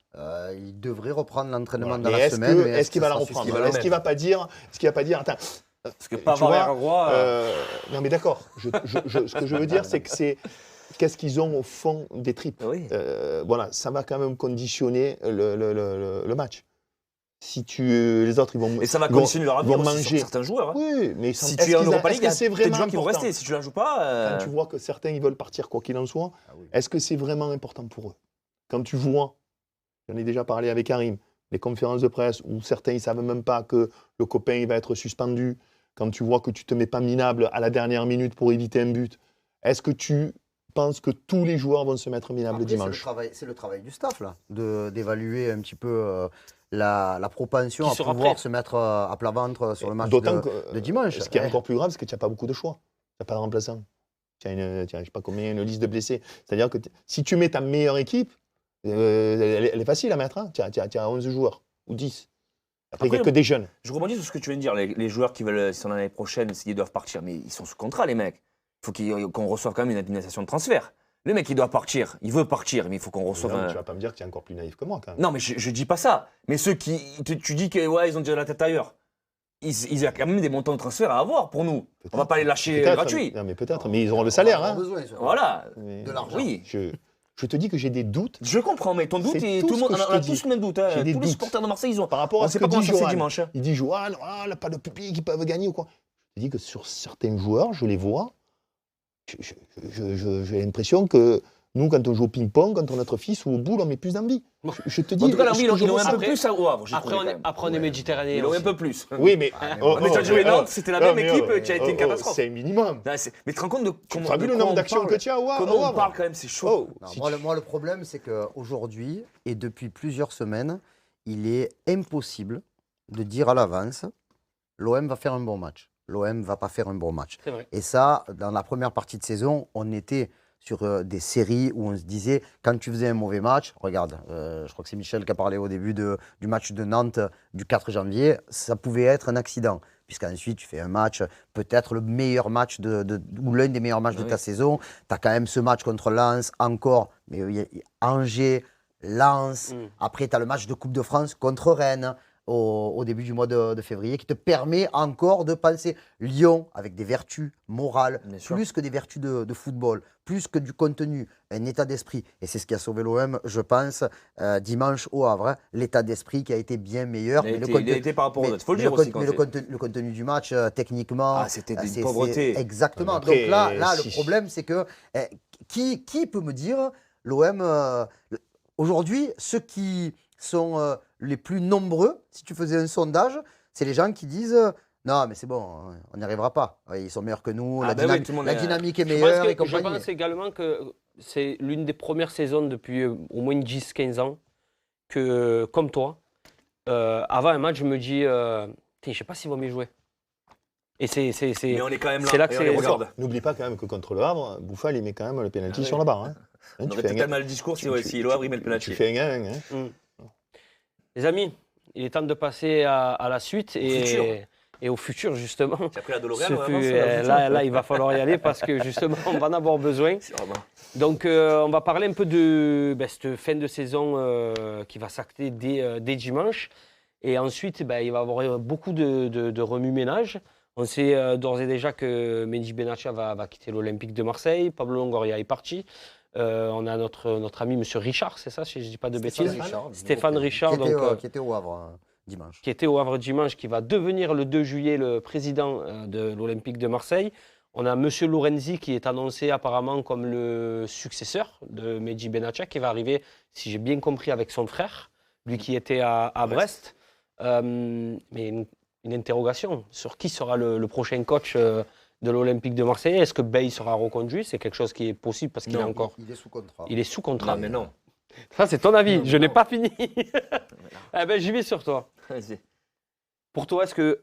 Il devrait reprendre l'entraînement dans la semaine. Est-ce qu'il va la reprendre? Est-ce qu'il ne va pas dire, attends, parce que pas avoir roi. Non, mais d'accord. Ce que je veux dire, c'est que c'est. Qu'est-ce qu'ils ont au fond des tripes? Voilà, ça va quand même conditionner le match. Si les autres, ils vont et ça va conditionner leur avenir aussi sur certains joueurs. Hein. Oui, mais si tu es en Europa League, c'est vraiment des joueurs qui vont rester. Si tu la joues pas, quand tu vois que certains ils veulent partir quoi qu'il en soit, est-ce que c'est vraiment important pour eux? Quand tu vois, j'en ai déjà parlé avec Karim, les conférences de presse où certains ils savent même pas que le copain il va être suspendu. Quand tu vois que tu te mets pas minable à la dernière minute pour éviter un but, est-ce que tu pense que tous les joueurs vont se mettre minables dimanche? C'est le travail du staff, là, d'évaluer un petit peu la propension à pouvoir se mettre à plat ventre sur le match de dimanche. Ce qui est encore plus grave, c'est que tu n'as pas beaucoup de choix. Tu n'as pas de remplaçant. Tu as je sais pas combien, une liste de blessés. C'est-à-dire que si tu mets ta meilleure équipe, elle est facile à mettre. Hein. Tu as 11 joueurs ou 10. Après, il n'y a que des jeunes. Je rebondis sur ce que tu viens de dire. Les joueurs qui veulent, si on l'année prochaine, s'ils doivent partir, mais ils sont sous contrat, les mecs. Il faut qu'on reçoive quand même une indemnisation de transfert. Le mec, il doit partir, il veut partir, mais il faut qu'on reçoive Tu vas pas me dire que tu es encore plus naïf que moi, quand même. Non, mais je dis pas ça. Mais ceux qui... Tu dis que ils ont déjà la tête ailleurs. Il y a quand même des montants de transfert à avoir pour nous. On va pas les lâcher gratuits. Non, mais peut-être, mais ils auront le salaire. Hein. Voilà. De l'argent. Oui. Je te dis que j'ai des doutes. Je comprends, mais ton doute, tout le monde, on a tous le même doute. Hein. Tous les supporters de Marseille, ils ont. Par rapport à ce que dit Johan, dimanche. Il dit Johan, pas de public, ils peuvent gagner ou quoi. Je te dis que sur certains joueurs, je les vois. J'ai l'impression que nous, quand on joue au ping-pong, quand on a notre fils ou au boule, on met plus d'envie. Je te dis. En tout cas, l'envie, ils l'ont un peu plus au Havre. Après, on est méditerranéen. Ils l'ont un peu plus. Oui, mais. Mais tu as joué Nantes, c'était la même équipe qui a été une catastrophe. C'est un minimum. Mais tu te rends compte de comment. Tu as vu le nombre d'actions que tu as au Havre? Comment on parle quand même, c'est chaud. Moi, le problème, c'est qu'aujourd'hui, et depuis plusieurs semaines, il est impossible de dire à l'avance l'OM va faire un bon match. L'OM ne va pas faire un bon match. Et ça, dans la première partie de saison, on était sur des séries où on se disait, quand tu faisais un mauvais match, regarde, je crois que c'est Michel qui a parlé au début du match de Nantes du 4 janvier, ça pouvait être un accident. Puisqu'ensuite, tu fais un match, peut-être le meilleur match ou l'un des meilleurs matchs de ta saison. Tu as quand même ce match contre Lens, encore, mais Angers, Lens. Après, tu as le match de Coupe de France contre Rennes. Au début du mois de février, qui te permet encore de penser Lyon avec des vertus morales, plus que des vertus de football, plus que du contenu, un état d'esprit. Et c'est ce qui a sauvé l'OM, je pense, dimanche au Havre. Hein, l'état d'esprit qui a été bien meilleur. Il a été par rapport aux autres, il faut le dire aussi. Mais le contenu du match, techniquement... c'était d'une pauvreté. Exactement. Donc là le problème, c'est que qui peut me dire, l'OM, aujourd'hui, ceux qui sont les plus nombreux, si tu faisais un sondage, c'est les gens qui disent non, mais c'est bon, on n'y arrivera pas. Ils sont meilleurs que nous, la dynamique est meilleure. Je pense également que c'est l'une des premières saisons depuis au moins 10-15 ans que, comme toi, avant un match, je me dis, je ne sais pas s'ils vont m'y jouer. Et Mais on est quand même là, c'est là que et on c'est- les regarde. N'oublie pas quand même que contre le Havre, Bouffal, il met quand même le pénalty Ah oui. sur la barre. Hein. On Tu aurait fais peut-être mal le discours si le Havre il met le tu penalty. fais un 1. Hein. Les amis, il est temps de passer à la suite futur. et au futur, justement. Tu as pris la DeLorean, Ce vraiment, fut- c'est la future. là, il va falloir y aller parce que justement, on va en avoir besoin. C'est vraiment- Donc, on va parler un peu de cette fin de saison qui va s'acter dès dimanche. Et ensuite, il va y avoir beaucoup de remue-ménage. On sait d'ores et déjà que Mehdi Benatia va quitter l'Olympique de Marseille. Pablo Longoria est parti. On a notre ami Monsieur Richard, c'est ça, si je ne dis pas de bêtises. Stéphane Richard, qui était au Havre dimanche. qui était au Havre dimanche, qui va devenir le 2 juillet le président de l'Olympique de Marseille. On a M. Lorenzi qui est annoncé apparemment comme le successeur de Mehdi Benatia, qui va arriver, si j'ai bien compris, avec son frère, lui qui était à Brest. Mais une interrogation sur qui sera le prochain coach de l'Olympique de Marseille. Est-ce que Bey sera reconduit? C'est quelque chose qui est possible parce qu'il est Non, encore... Il est sous contrat. Il est sous contrat. Non, mais non. Ça, c'est ton avis. Non, mais Je n'ai non. pas fini. Eh ben, j'y vais sur toi. Vas-y. Pour toi, est-ce que...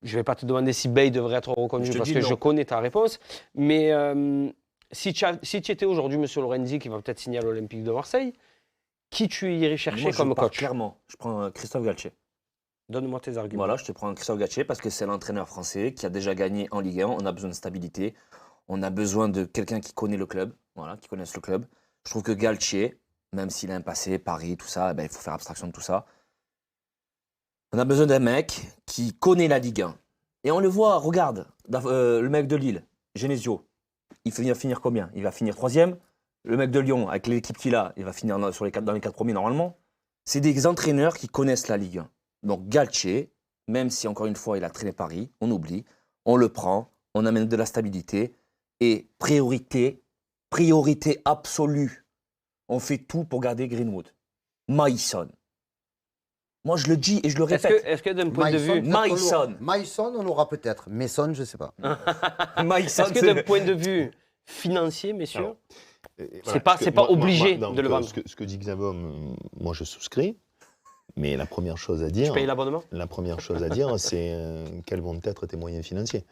Je ne vais pas te demander si Bey devrait être reconduit Je te parce dis que non. je connais ta réponse. Mais si tu étais aujourd'hui M. Lorenzi qui va peut-être signer à l'Olympique de Marseille, qui tu irais chercher Moi, je comme pars coach? clairement. Je prends Christophe Galtier. Donne-moi tes arguments. Voilà, je te prends Christophe Galtier parce que c'est l'entraîneur français qui a déjà gagné en Ligue 1. On a besoin de stabilité. On a besoin de quelqu'un qui connaît le club, voilà, qui connaisse le club. Je trouve que Galtier, même s'il a un passé, Paris, tout ça, il faut faire abstraction de tout ça. On a besoin d'un mec qui connaît la Ligue 1. Et on le voit, regarde, le mec de Lille, Genesio, il va finir combien? Il va finir 3e. Le mec de Lyon, avec l'équipe qu'il a, il va finir dans les 4 premiers normalement. C'est des entraîneurs qui connaissent la Ligue 1. Donc Galtier, même si encore une fois il a traîné Paris, on oublie, on le prend, on amène de la stabilité et priorité absolue. On fait tout pour garder Greenwood. Maïson. Moi je le dis et je le répète. Est-ce que d'un point de vue... Maïson, on l'aura peut-être. Mason, je ne sais pas. Maïson, Est-ce que d'un point de vue financier, messieurs, Alors, c'est pas obligé de le vendre? Ce que dit Xavier, moi je souscris. Mais la première chose à tu dire, payes l'abonnement? c'est quels vont être tes moyens financiers.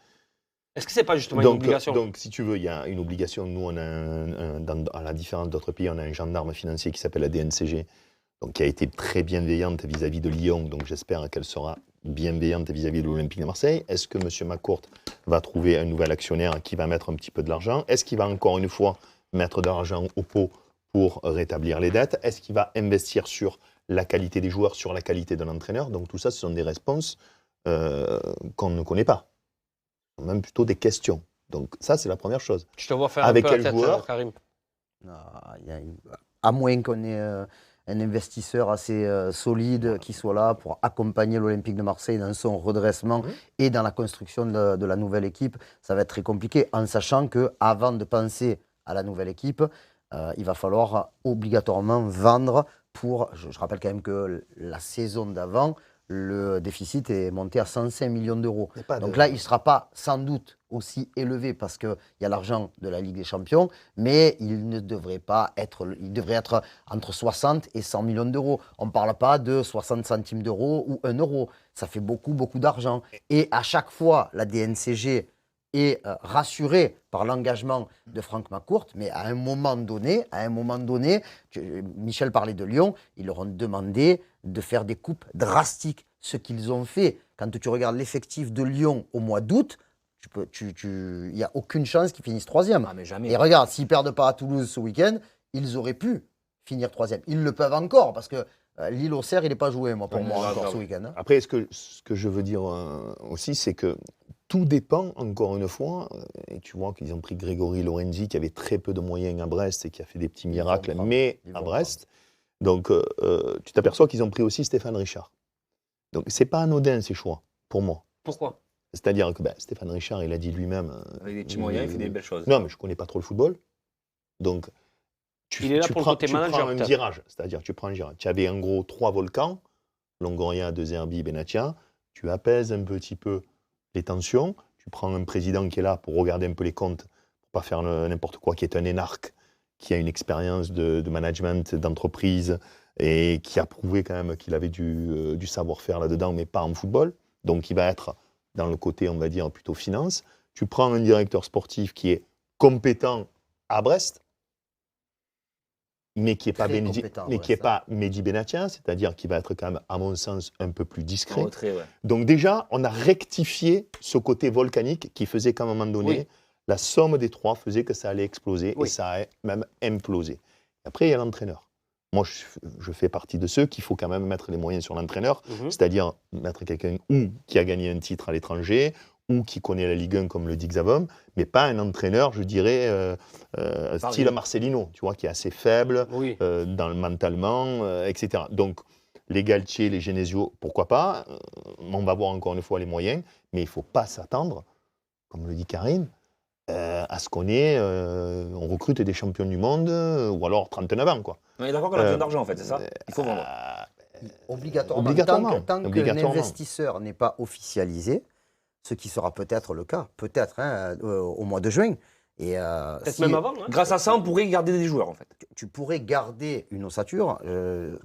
Est-ce que c'est pas justement une obligation? Donc, si tu veux, il y a une obligation. Nous, on a à la différence d'autres pays, on a un gendarme financier qui s'appelle la DNCG, donc qui a été très bienveillante vis-à-vis de Lyon. Donc, j'espère qu'elle sera bienveillante vis-à-vis de l'Olympique de Marseille. Est-ce que M. McCourt va trouver un nouvel actionnaire qui va mettre un petit peu de l'argent? Est-ce qu'il va encore une fois mettre de l'argent au pot pour rétablir les dettes? Est-ce qu'il va investir sur la qualité des joueurs, sur la qualité de l'entraîneur? Donc tout ça, ce sont des réponses qu'on ne connaît pas. Même plutôt des questions. Donc ça, c'est la première chose. Je te vois faire Avec un peu quel la tête, joueur Karim. À moins qu'on ait un investisseur assez solide qui soit là pour accompagner l'Olympique de Marseille dans son redressement et dans la construction de la nouvelle équipe, ça va être très compliqué, en sachant qu'avant de penser à la nouvelle équipe, il va falloir obligatoirement vendre je rappelle quand même que la saison d'avant, le déficit est monté à 105 millions d'euros. Donc là, il ne sera pas sans doute aussi élevé parce qu'il y a l'argent de la Ligue des Champions, mais il devrait être entre 60 et 100 millions d'euros. On ne parle pas de 60 centimes d'euros ou 1 euro. Ça fait beaucoup, beaucoup d'argent. Et à chaque fois, la DNCG est rassuré par l'engagement de Franck McCourt, mais à un moment donné, Michel parlait de Lyon, ils leur ont demandé de faire des coupes drastiques, ce qu'ils ont fait. Quand tu regardes l'effectif de Lyon au mois d'août, il n'y a aucune chance qu'ils finissent 3e. Ah, mais jamais. Et regarde, s'ils ne perdent pas à Toulouse ce week-end, ils auraient pu finir 3e. Ils le peuvent encore, parce que Lille-Auxerre, il n'est pas joué, pour moi, encore ce week-end. Hein. Après, ce que je veux dire aussi, c'est que tout dépend, encore une fois, et tu vois qu'ils ont pris Grégory Lorenzi, qui avait très peu de moyens à Brest et qui a fait des petits miracles, mais à Brest. Donc, tu t'aperçois qu'ils ont pris aussi Stéphane Richard. Donc, ce n'est pas anodin, ces choix, pour moi. Pourquoi? C'est-à-dire que Stéphane Richard, il a dit lui-même... Avec des petits moyens, il fait des belles choses. Non, mais je ne connais pas trop le football. Donc, il est là pour le côté manager, prends un virage. C'est-à-dire, tu prends un virage. Tu avais en gros 3 volcans, Longoria, De Zerbi, Benatia. Tu apaises un petit peu les tensions. Tu prends un président qui est là pour regarder un peu les comptes, pour ne pas faire n'importe quoi, qui est un énarque, qui a une expérience de management d'entreprise et qui a prouvé quand même qu'il avait du savoir-faire là-dedans, mais pas en football. Donc il va être dans le côté, on va dire, plutôt finance. Tu prends un directeur sportif qui est compétent à Brest, mais qui n'est pas, Très compétent, mais ouais, qui est ça. pas Mehdi Benatia, c'est-à-dire qui va être quand même, à mon sens, un peu plus discret. En retrait, ouais. Donc déjà, on a rectifié ce côté volcanique qui faisait qu'à un moment donné, Oui. la somme des trois faisait que ça allait exploser Oui. et ça a même implosé. Après, il y a l'entraîneur. Moi, je fais partie de ceux qu'il faut quand même mettre les moyens sur l'entraîneur, c'est-à-dire mettre quelqu'un ou qui a gagné un titre à l'étranger ou qui connaît la Ligue 1 comme le dit Xavom, mais pas un entraîneur, je dirais, style Marcelino, tu vois, qui est assez faible Oui. mentalement, etc. Donc, les Galtier, les Genesio, pourquoi pas, on va voir encore une fois les moyens, mais il ne faut pas s'attendre, comme le dit Karim, à ce qu'on on recrute des champions du monde, ou alors 39 ans, quoi. On est d'accord qu'on a besoin d'argent, en fait, c'est ça? Il faut vendre. Obligatoirement. Tant qu'un Obligatoirement. investisseur n'est pas officialisé, ce qui sera peut-être le cas, au mois de juin. Et Peut-être si même avant. Hein. Grâce à ça, on pourrait garder des joueurs, en fait. tu pourrais garder une ossature,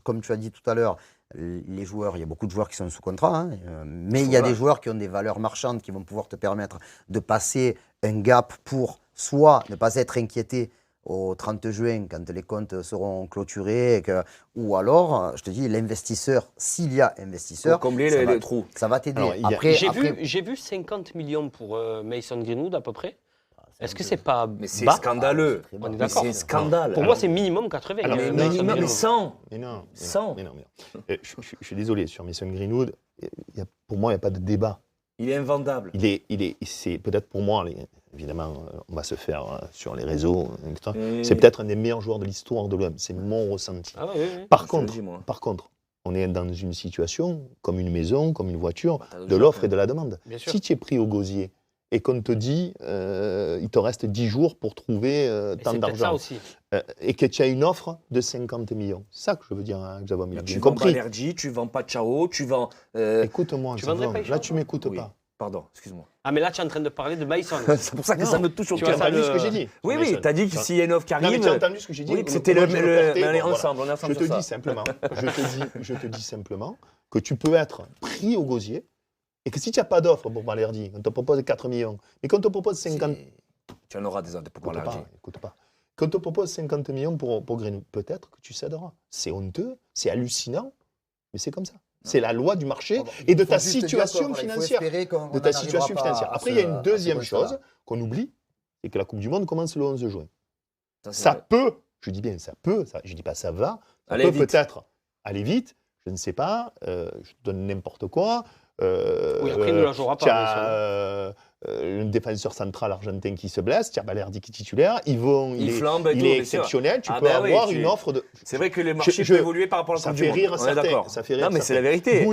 comme tu as dit tout à l'heure, les joueurs, il y a beaucoup de joueurs qui sont sous contrat, hein, mais il y a des joueurs qui ont des valeurs marchandes qui vont pouvoir te permettre de passer un gap pour soit ne pas être inquiété au 30 juin quand les comptes seront clôturés, ou alors, je te dis, l'investisseur, s'il y a investisseur, Pour combler ça va- les trous. ça va t'aider. Alors, il y a- Après, J'ai vu 50 millions pour Mason Greenwood à peu près. Est-ce que c'est pas Mais c'est bas scandaleux. c'est très On bas. est Mais d'accord. c'est scandale. Pour moi, c'est minimum 80. Alors, Mason mais Greenwood. mais 100. Mais non, 100. mais non. Je suis désolé, sur Mason Greenwood, pour moi, il n'y a pas de débat. Il est invendable. C'est peut-être pour moi, évidemment, on va se faire sur les réseaux, etc. Et- C'est peut-être un des meilleurs joueurs de l'histoire de l'OM. C'est mon ressenti. Ah ouais, ouais, ouais. Par Je contre, le dis, moi. on est dans une situation comme une maison, comme une voiture, Bah, t'as d'autres de choses, l'offre hein. et de la demande. Bien sûr. Si tu es pris au gosier et qu'on te dit il te reste 10 jours pour trouver Et tant c'est peut-être ça d'argent, aussi. et que tu as une offre de 50 millions, c'est ça que je veux dire, hein, Xavier, il a Tu bien vends compris. Balerdi, tu vends Pachao, tu vends. Écoute-moi, Tu vendrais Xavier, pas là Hicham, tu m'écoutes oui. pas. Pardon, excuse-moi. Ah, mais là, tu es en train de parler de Mason. C'est pour ça que Non. ça me touche au Tu Tu as vois, cœur. ça, entendu ce que j'ai dit Oui, Mason. oui, t'as dit que s'il y a une offre qui Non, mais arrive. tu as entendu ce que j'ai dit Oui, que comment c'était je le portais, mais on est bon, voilà. ensemble, on est ensemble Je te sur dis ça. simplement, je te dis simplement que tu peux être pris au gosier et que si tu n'as pas d'offre pour Balerdi, on te propose 4 millions, mais qu'on te propose 50... Tu en auras des offres pour Balerdi. Écoute pas. Quand on te propose 50 millions pour Greenwood, peut-être que tu céderas. C'est honteux, c'est hallucinant, mais c'est comme ça. C'est la loi du marché et de ta situation financière. De ta situation financière. Après, il y a une deuxième chose qu'on oublie, c'est que la Coupe du Monde commence le 11 juin. Ça peut, je dis bien ça peut, je ne dis pas ça va, ça Aller peut vite. peut-être aller vite, je ne sais pas, je te donne n'importe quoi. Oui, après, il ne la jouera pas, Tu bien as un défenseur central argentin qui se blesse, tu as Balerdi qui est titulaire, il flambe et il tout, est bien sûr. exceptionnel, tu Ah peux bah oui, avoir tu- une offre de... C'est vrai que les marchés Je- peuvent évoluer par rapport à la Ça Coupe fait du Monde. rire On est certains. d'accord. Ça fait rire Non, mais c'est certains. la vérité.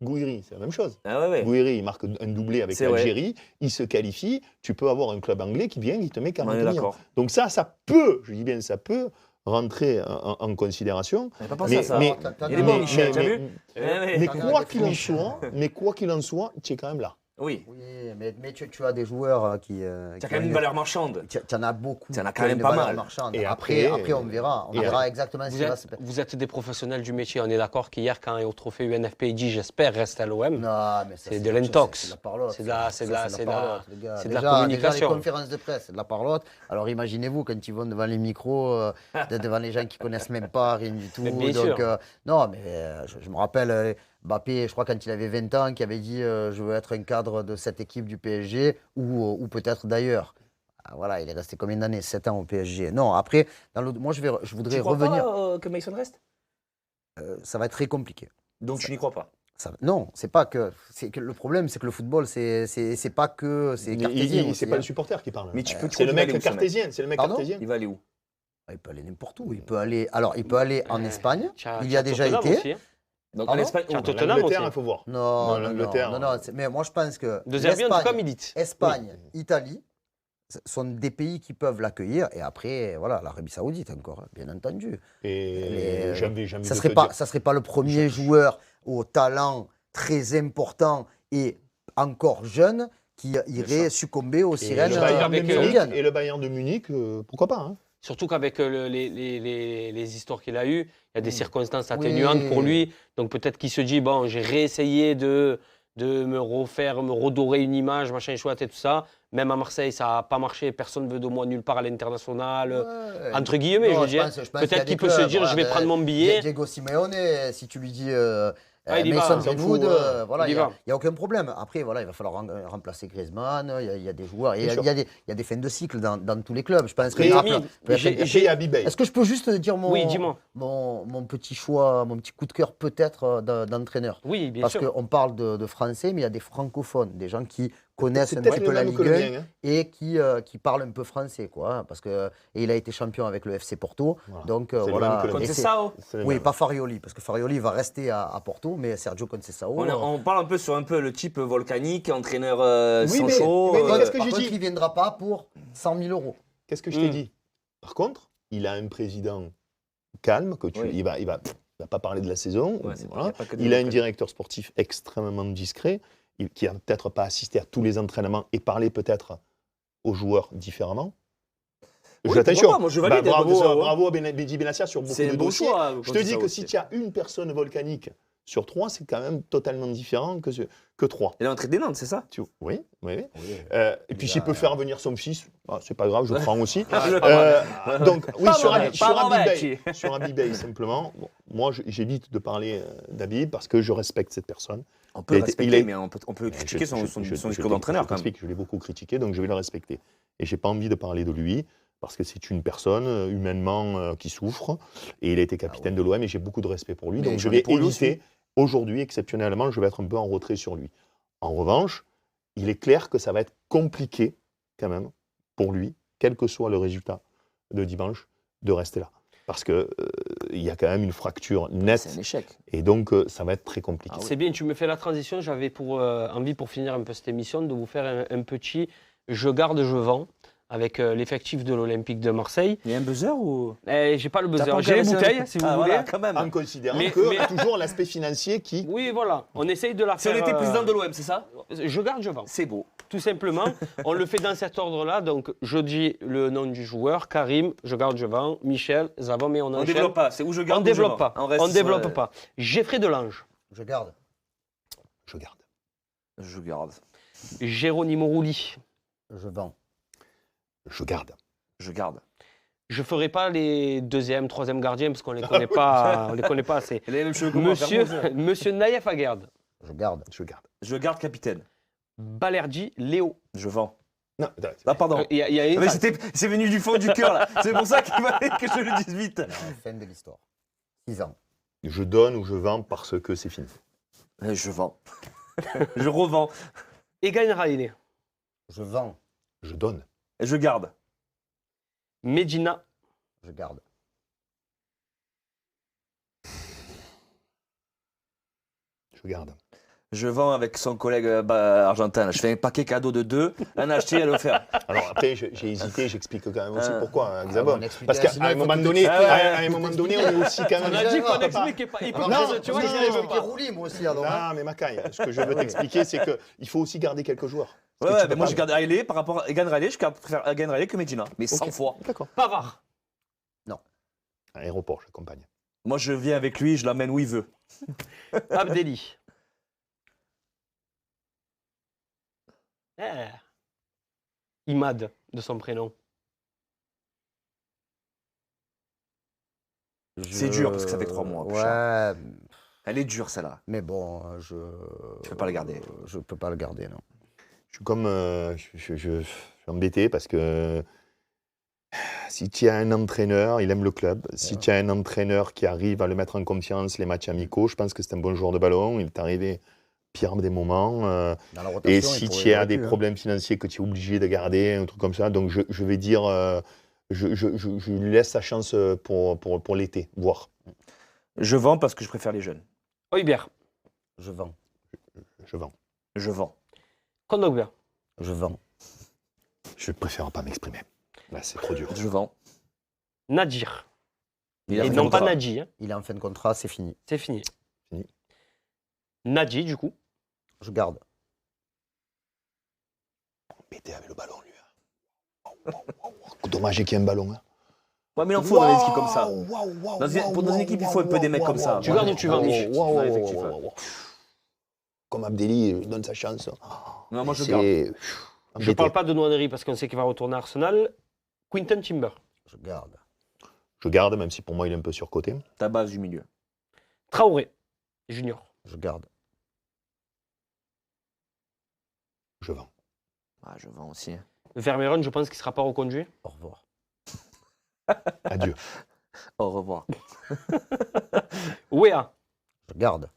Gouiri, c'est la même chose. Ah ouais, ouais. Gouiri, il marque un doublé avec C'est vrai. l'Algérie, il se qualifie, tu peux avoir un club anglais qui vient, qui te met On 40 est millions. d'accord. Donc ça peut, je dis bien ça peut, rentrer en considération. On n'a pas pensé à ça. mais- Il est bon, Michel, t'as vu mais T'en as quoi des qu'il en franches. soit, tu es quand même là. Oui. Oui, mais tu as des joueurs qui. Tu as quand même une valeur marchande. Tu en as beaucoup. Tu en as qui quand ont même une pas valeur mal. marchande. Et Après, après, on verra. On et verra après. exactement ce qui va se passer. Vous êtes des professionnels du métier. On est d'accord qu'hier, quand au trophée UNFPJ, j'espère, reste à l'OM. Non, mais ça, C'est de l'intox. C'est de la parlotte. C'est de la- Ça, c'est de la- ça, c'est de la- parlotte, les gars. c'est de la Déjà, communication. les conférences de presse, c'est de la parlotte. Alors imaginez-vous quand ils vont devant les micros, devant les gens qui connaissent même pas, rien du tout. Mais bien Donc, sûr. non, mais je me rappelle Mbappé, je crois quand il avait 20 ans, qui avait dit je veux être un cadre de cette équipe du PSG ou peut-être d'ailleurs. Ah, voilà, il est resté combien d'années? 7 ans au PSG. Non, après, moi je voudrais Tu crois revenir. pas que Mason reste Ça va être très compliqué. Donc tu n'y crois pas. Non, c'est que le problème, c'est que le football, c'est pas que c'est cartésien. aussi, C'est pas hein. le supporter qui parle. Mais tu peux C'est le il va mec aller où, ce mec cartésien. C'est le mec Pardon cartésien. Il va aller où Ah, il peut aller n'importe où. Il peut aller en Espagne. Tiens, Il y a déjà Tottenham été. aussi, hein. Donc Pardon en Espagne. Tiens, où Tottenham L'Angleterre, aussi. il faut voir. Non, l'Angleterre. non. Mais moi, je pense que De Zerbi, en tout cas, l'Espagne, milite. Espagne, Italie sont des pays qui peuvent l'accueillir. Et après, voilà, l'Arabie Saoudite encore, hein, bien entendu. Et jamais Ça de serait te pas, dire- ça serait pas le premier joueur au talent très important et encore jeune qui irait succomber aux Et sirènes le Bayern de avec, Munich, saoudiennes. et le Bayern de Munich, pourquoi pas, hein. Surtout qu'avec les histoires qu'il a eues, il y a des circonstances atténuantes pour lui. Donc peut-être qu'il se dit, bon, j'ai réessayé de me redorer une image, machin chouette et tout ça. Même à Marseille, ça n'a pas marché. Personne ne veut de moi nulle part à l'international. Entre guillemets, je veux dire. Peut-être qu'il peut se dire, je vais prendre mon billet. Diego Simeone, si tu lui dis il y Mason va. Greenwood, Il y il va. n'y a aucun problème. Après, voilà, il va falloir remplacer Griezmann, il y a des joueurs. Il Bien sûr. y a des fins de cycle dans tous les clubs. Je pense que Mais j'ai- Habibey. Est-ce que je peux juste dire Oui, dis-moi. mon petit choix, mon petit coup de cœur peut-être d'entraîneur? Oui, bien Parce sûr. qu'on parle de français, mais il y a des francophones, des gens qui connaissent C'est un peut-être petit le peu la même Ligue que le 1 mien. Hein. et qui parlent un peu français, quoi. Parce que et il a été champion avec le FC Porto, Voilà. donc C'est le voilà. même que le mien. Et Conceição. C'est le oui, même. pas Farioli, parce que Farioli va rester à Porto, mais Sergio Conceição. On parle un peu sur le type volcanique, entraîneur Oui, Sancho. mais qu'est-ce que par j'ai contre, dit il ne viendra pas pour 100 000 euros. Qu'est-ce que je t'ai dit? Par contre, il a un président calme, que Oui. il va pas parler de la saison. Ouais, c'est vrai, Voilà. y a pas que des Il a un locaux. directeur sportif extrêmement discret, qui a peut-être pas assisté à tous les entraînements et parlé peut-être aux joueurs différemment. Oui, Je t'assure. pourquoi pas, moi, je valide bravo, Conceição, hein. bravo à Mehdi Benassia sur beaucoup C'est de un bon dossiers. choix. Je te dis que Conceição si aussi. tu as une personne volcanique sur 3, c'est quand même totalement différent que 3. Il est entré des Nantes, c'est ça? Oui, oui. Oui. Et puis s'il peut faire venir son fils, c'est pas grave, je prends aussi. Ah, Donc oui, Pas sur mauvais, Habib- pas sur mauvais, Habibey, sur Habibey, simplement, bon, moi j'évite de parler d'Habib parce que je respecte cette personne. On peut Il le a été- respecter, il a- mais on peut critiquer son Je discours d'entraîneur quand même. t'explique, je l'ai beaucoup critiqué, donc je vais le respecter. Et j'ai pas envie de parler de lui parce que c'est une personne humainement qui souffre et il a été capitaine de l'OM et j'ai beaucoup de respect pour lui. Mais Donc je j'en ai vais pour lui éviter, aujourd'hui exceptionnellement, je vais être un peu en retrait sur lui. En revanche, il est clair que ça va être compliqué quand même pour lui, quel que soit le résultat de dimanche, de rester là. Parce qu'il y a quand même une fracture C'est nette un échec. et donc ça va être très compliqué. C'est bien, tu me fais la transition. J'avais envie, pour finir un peu cette émission, de vous faire un petit je garde, je vends avec l'effectif de l'Olympique de Marseille. Il y a un buzzer ou. J'ai pas le T'as buzzer, pas j'ai les encore bouteilles, laissé- si vous Ah, voulez. voilà, quand même. En considérant Mais- que mais- toujours l'aspect financier qui... Oui, voilà, on essaye de la Si on faire. était président de l'OM, c'est ça? Je garde, je vends. C'est beau. Tout simplement, on le fait dans cet ordre-là. Donc, je dis le nom du joueur, Karim, je garde, je vends, Michel, Zavam et on On enchaîne. développe pas. C'est où je garde. On où je développe vends. pas. reste On sur, développe pas. Geoffrey Delange, Je garde. Je garde. Je garde. Geronimo Rulli. Je vends. Je garde. Je garde. Je ne ferai pas les deuxième, troisième gardiens parce qu'on ne les connaît pas, on les connaît pas assez. Il a les mêmes cheveux que moi, Monsieur Naïef Aguerd, Je garde. Je garde. Je garde capitaine. Balerdi, Léo. Je vends. Non, attends, Ah, pardon. Il y a une Mais phase. c'est venu du fond du cœur là. C'est pour ça qu'il fallait que je le dise vite. Non, fin de l'histoire. 6 ans. je donne ou je vends parce que c'est fini. Je vends. Je revends. Egan Raïlé, Je vends. Je donne. Et je garde. Medina, Je garde. Je garde. Je vends avec son collègue argentin. Je fais un paquet cadeau de 2, un acheté, un offert. Alors après, j'ai hésité, j'explique quand même aussi pourquoi, hein, Ah, Xabon. bon, explique- Parce qu'à sinon, un il faut moment tout donné, expliquer. à un moment donné, on est aussi quand même... on a dit qu'on papa. n'expliquait pas. Il peut Non, pas, tu vois, non, il non, n'arrive non, pas. Roulis, moi aussi, alors. hein. Non, mais Macaille, ce que je veux t'expliquer, c'est qu'il faut aussi garder quelques joueurs. Ouais, Parce que ouais, tu mais peux moi pas- je garde Riley par rapport à Egan Riley. Je préfère Egan Riley que Medina. Mais 100 Ok. fois. D'accord. Pavard, À l'aéroport, j'accompagne. Moi je viens avec lui, je l'amène où il veut. Abdelli. Imad, de son prénom. C'est dur, parce que ça fait 3 mois, Ouais, Elle est dure celle-là. mais bon, je. Tu peux pas le garder. Je peux pas le garder, non. Je suis comme... je suis embêté parce que si tu as un entraîneur, il aime le club, si tu as un entraîneur qui arrive à le mettre en confiance, les matchs amicaux, je pense que c'est un bon joueur de ballon, il est arrivé pire des moments. Dans la rotation, Et il si pourrait tu as aurait des pu, hein. problèmes financiers que tu es obligé de garder, un truc comme ça, donc je vais dire, je lui laisse sa chance pour l'été, voir. Je vends parce que je préfère les jeunes. Oibert, Je vends. Je vends. Je vends. Kondogbia, Je vends. Je préfère pas m'exprimer. Là, c'est trop dur. Je vends. Nadir. Il a Et fait non le pas contrat. Nadji, hein, Il est en fin de contrat, c'est fini. c'est fini. Fini. Nadji, du coup. Je garde. Pété avec le ballon, lui. Dommage qu'il y ait un ballon. Hein. Ouais, mais il en faut dans les équipes comme ça. Dans une équipe, il faut un peu des mecs comme ça. Tu gardes ou tu vends, Mich Waouh, Ouais, effectivement. waouh, waouh. Comme Abdelli donne sa chance. Non, moi, je C'est- garde. Je ne parle pas de Noanery parce qu'on sait qu'il va retourner à Arsenal. Quinton Timber. Je garde. Je garde, même si pour moi il est un peu surcoté. Ta base du milieu. Traoré, junior. Je garde. Je vends. Ah, je vends aussi. Vermeeren, je pense qu'il ne sera pas reconduit. Au revoir. Adieu. Au revoir. Wea, Je garde.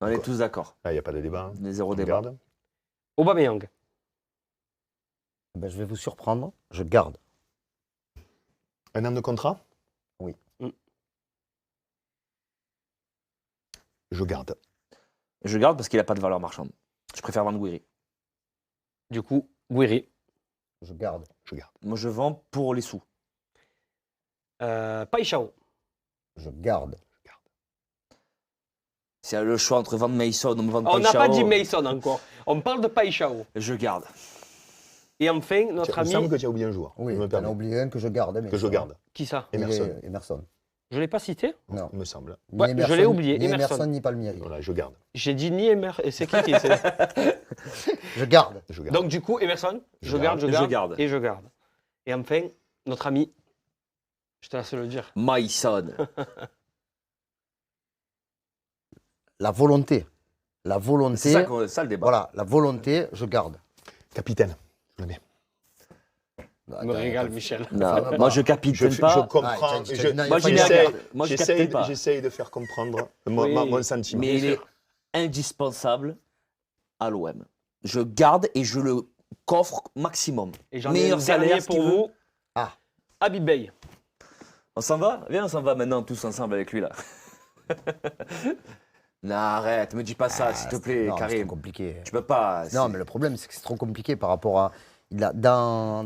On est tous d'accord. Là, il n'y a pas de débat. Les zéro Je débat. garde. Aubameyang. Ben, je vais vous surprendre. Je garde. Un an de contrat Oui. Je garde. Je garde parce qu'il n'a pas de valeur marchande. Je préfère vendre Guiri. Du coup, Guiri. Je garde. Je garde. Moi, je vends pour les sous. Paixão. Je garde. S'il y a le choix entre vendre Mason ou me vendre On n'a pas Paixão, dit Mason encore. On parle de Paixão. je garde. Et enfin, notre Il me semble ami. que tu as oublié un joueur. Oui, Je me tu en as permets. oublié un que je garde. Mais Que je garde. Qui ça Emerson. Emerson. Je ne l'ai pas cité. Non. Il me semble. Ni Ouais, je l'ai oublié, Ni Emerson. Emerson, ni Palmieri. Voilà, je garde. J'ai dit ni Emer. Et c'est qui c'est Je garde. Je garde. Donc, du coup, Emerson, je Je garde, garde. je Je garde. garde. Et je garde. Et enfin, notre ami. Je te laisse le dire. Mason. La volonté. La volonté. C'est ça le débat. Voilà, la volonté, je garde. Capitaine. Je le mets. Je me régale, Michel. Non, moi, je Je, capitaine je pas. comprends. Ah, je- non, il Moi, a j'y pas mets à de- j'essaye- garde. Moi, je capitaine pas. J'essaye de faire comprendre mon, Oui, mon sentiment. Mais il Bien est sûr. indispensable à l'OM. Je garde et je le coffre maximum. Et j'en ai Meilleur un salaire dernier ce pour qu'il veut. vous. Ah. Habib Bey. On s'en va? Viens, on s'en va maintenant tous ensemble avec lui là. Non, arrête, me dis pas ça, s'il te plaît, non, c'est Karim. trop compliqué. Tu peux pas. Non, mais le problème, c'est que c'est trop compliqué par rapport à. Dans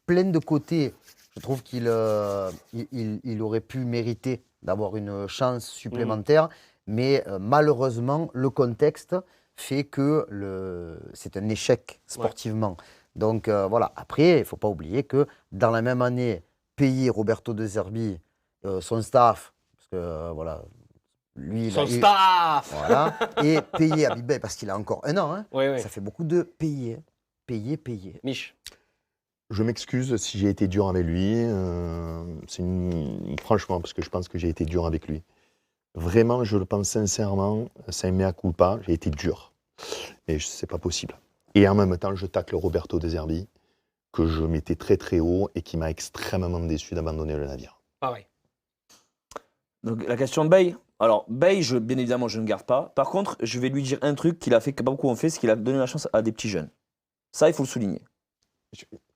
plein de côtés, je trouve qu'il il aurait pu mériter d'avoir une chance supplémentaire, mais malheureusement, le contexte fait que c'est un échec sportivement. Donc voilà, après, il ne faut pas oublier que dans la même année, payer Roberto De Zerbi, son staff, parce que voilà, lui, il Son a eu- staff. voilà, et payer Habib Bey parce qu'il a encore un an, hein, Oui, oui. ça fait beaucoup de payer. Payer. Mich. Je m'excuse si j'ai été dur avec lui. Franchement, parce que je pense que j'ai été dur avec lui. Vraiment, je le pense sincèrement, c'est un mea culpa, j'ai été dur. Mais c'est pas possible. Et en même temps, je tacle Roberto De Zerbi, que je mettais très très haut et qui m'a extrêmement déçu d'abandonner le navire. Pareil. Donc la question de Bay. Alors, Bay, bien évidemment, je ne garde pas. Par contre, je vais lui dire un truc qu'il a fait, que pas beaucoup ont fait, c'est qu'il a donné la chance à des petits jeunes. Ça, il faut le souligner.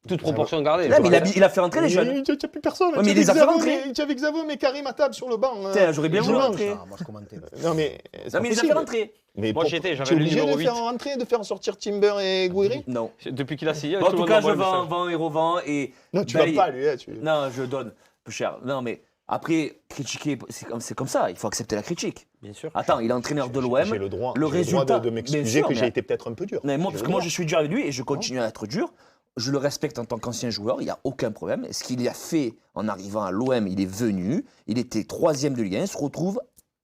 Toute proportion gardée. Là, mais il a fait rentrer les jeunes. Il n'y a plus personne. Ouais, mais il les a fait rentrer. Tu avais Xavier, mais Karim à table sur le banc. Putain, j'aurais bien je voulu mange. rentrer. Ah, moi, je commentais. Non, mais. c'est Non, pas mais il les a fait possible. rentrer. Mais Moi, pour- j'y étais, j'avais tu es le obligé numéro de faire 8. rentrer, de faire sortir Timber et Gouiri. Non. Depuis qu'il a signé, Bon, en tout le tout monde cas, je m'envoie le message. vends et revends. Et Non, tu Bay- vas pas, lui. Hein, tu... Non, je donne peu cher. Non, mais après, critiquer, c'est comme ça. Il faut accepter la critique. Bien sûr. Attends, il est entraîneur de J'ai l'OM. le droit, le j'ai le résultat, droit de bien m'excuser sûr, que mais- j'ai été peut-être un peu dur. Mais moi, J'ai parce le que moi, droit. je suis dur avec lui et je continue à être dur. Je le respecte en tant qu'ancien joueur, il n'y a aucun problème. Ce qu'il a fait en arrivant à l'OM, il est venu, il était 3e de Ligue 1, il se retrouve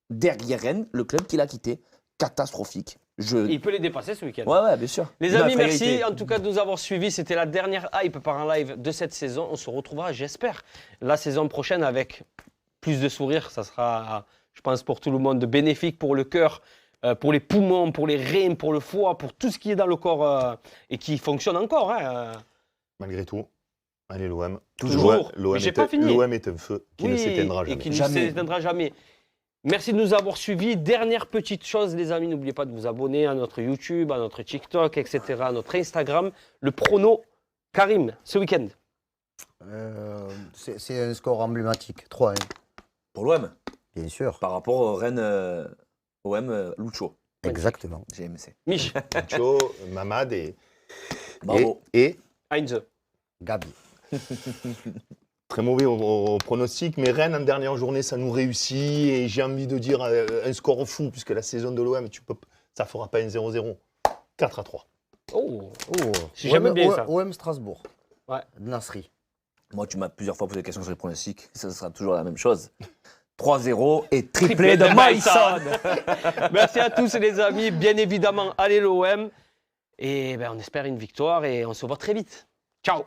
derrière Rennes, le club qu'il a quitté. Catastrophique. Il peut les dépasser ce week-end. Ouais, bien sûr. Les Il a amis, failli merci été- en tout cas de nous avoir suivis. C'était la dernière hype par un live de cette saison. On se retrouvera, j'espère, la saison prochaine avec plus de sourires. Ça sera, je pense, pour tout le monde bénéfique pour le cœur, pour les poumons, pour les reins, pour le foie, pour tout ce qui est dans le corps et qui fonctionne encore. Hein. Malgré tout, allez l'OM. Toujours. L'OM Mais j'ai est- pas fini. L'OM est un feu qui ne s'éteindra et jamais. qui ne Jamais. s'éteindra jamais. Merci de nous avoir suivis. Dernière petite chose, les amis, n'oubliez pas de vous abonner à notre YouTube, à notre TikTok, etc., à notre Instagram. Le prono Karim, ce week-end. C'est un score emblématique. 3-1, Pour l'OM, bien sûr. par rapport au Rennes OM Lucho, Exactement. GMC. Mich, Nacho, Mamad Bravo. et Heinze. Gabi. très mauvais au pronostic, mais Rennes en dernière journée, ça nous réussit et j'ai envie de dire un score fou, puisque la saison de l'OM, ça fera pas un 0-0. 4-3. Oh, Oh, Si jamais bien, ça. OM Strasbourg. Ouais. Nasri. Moi, tu m'as plusieurs fois posé la question sur les pronostics. Ça sera toujours la même chose. 3-0 et triplé de Maïson. Merci à tous les amis. Bien évidemment, allez l'OM. Et ben, on espère une victoire et on se voit très vite. Ciao.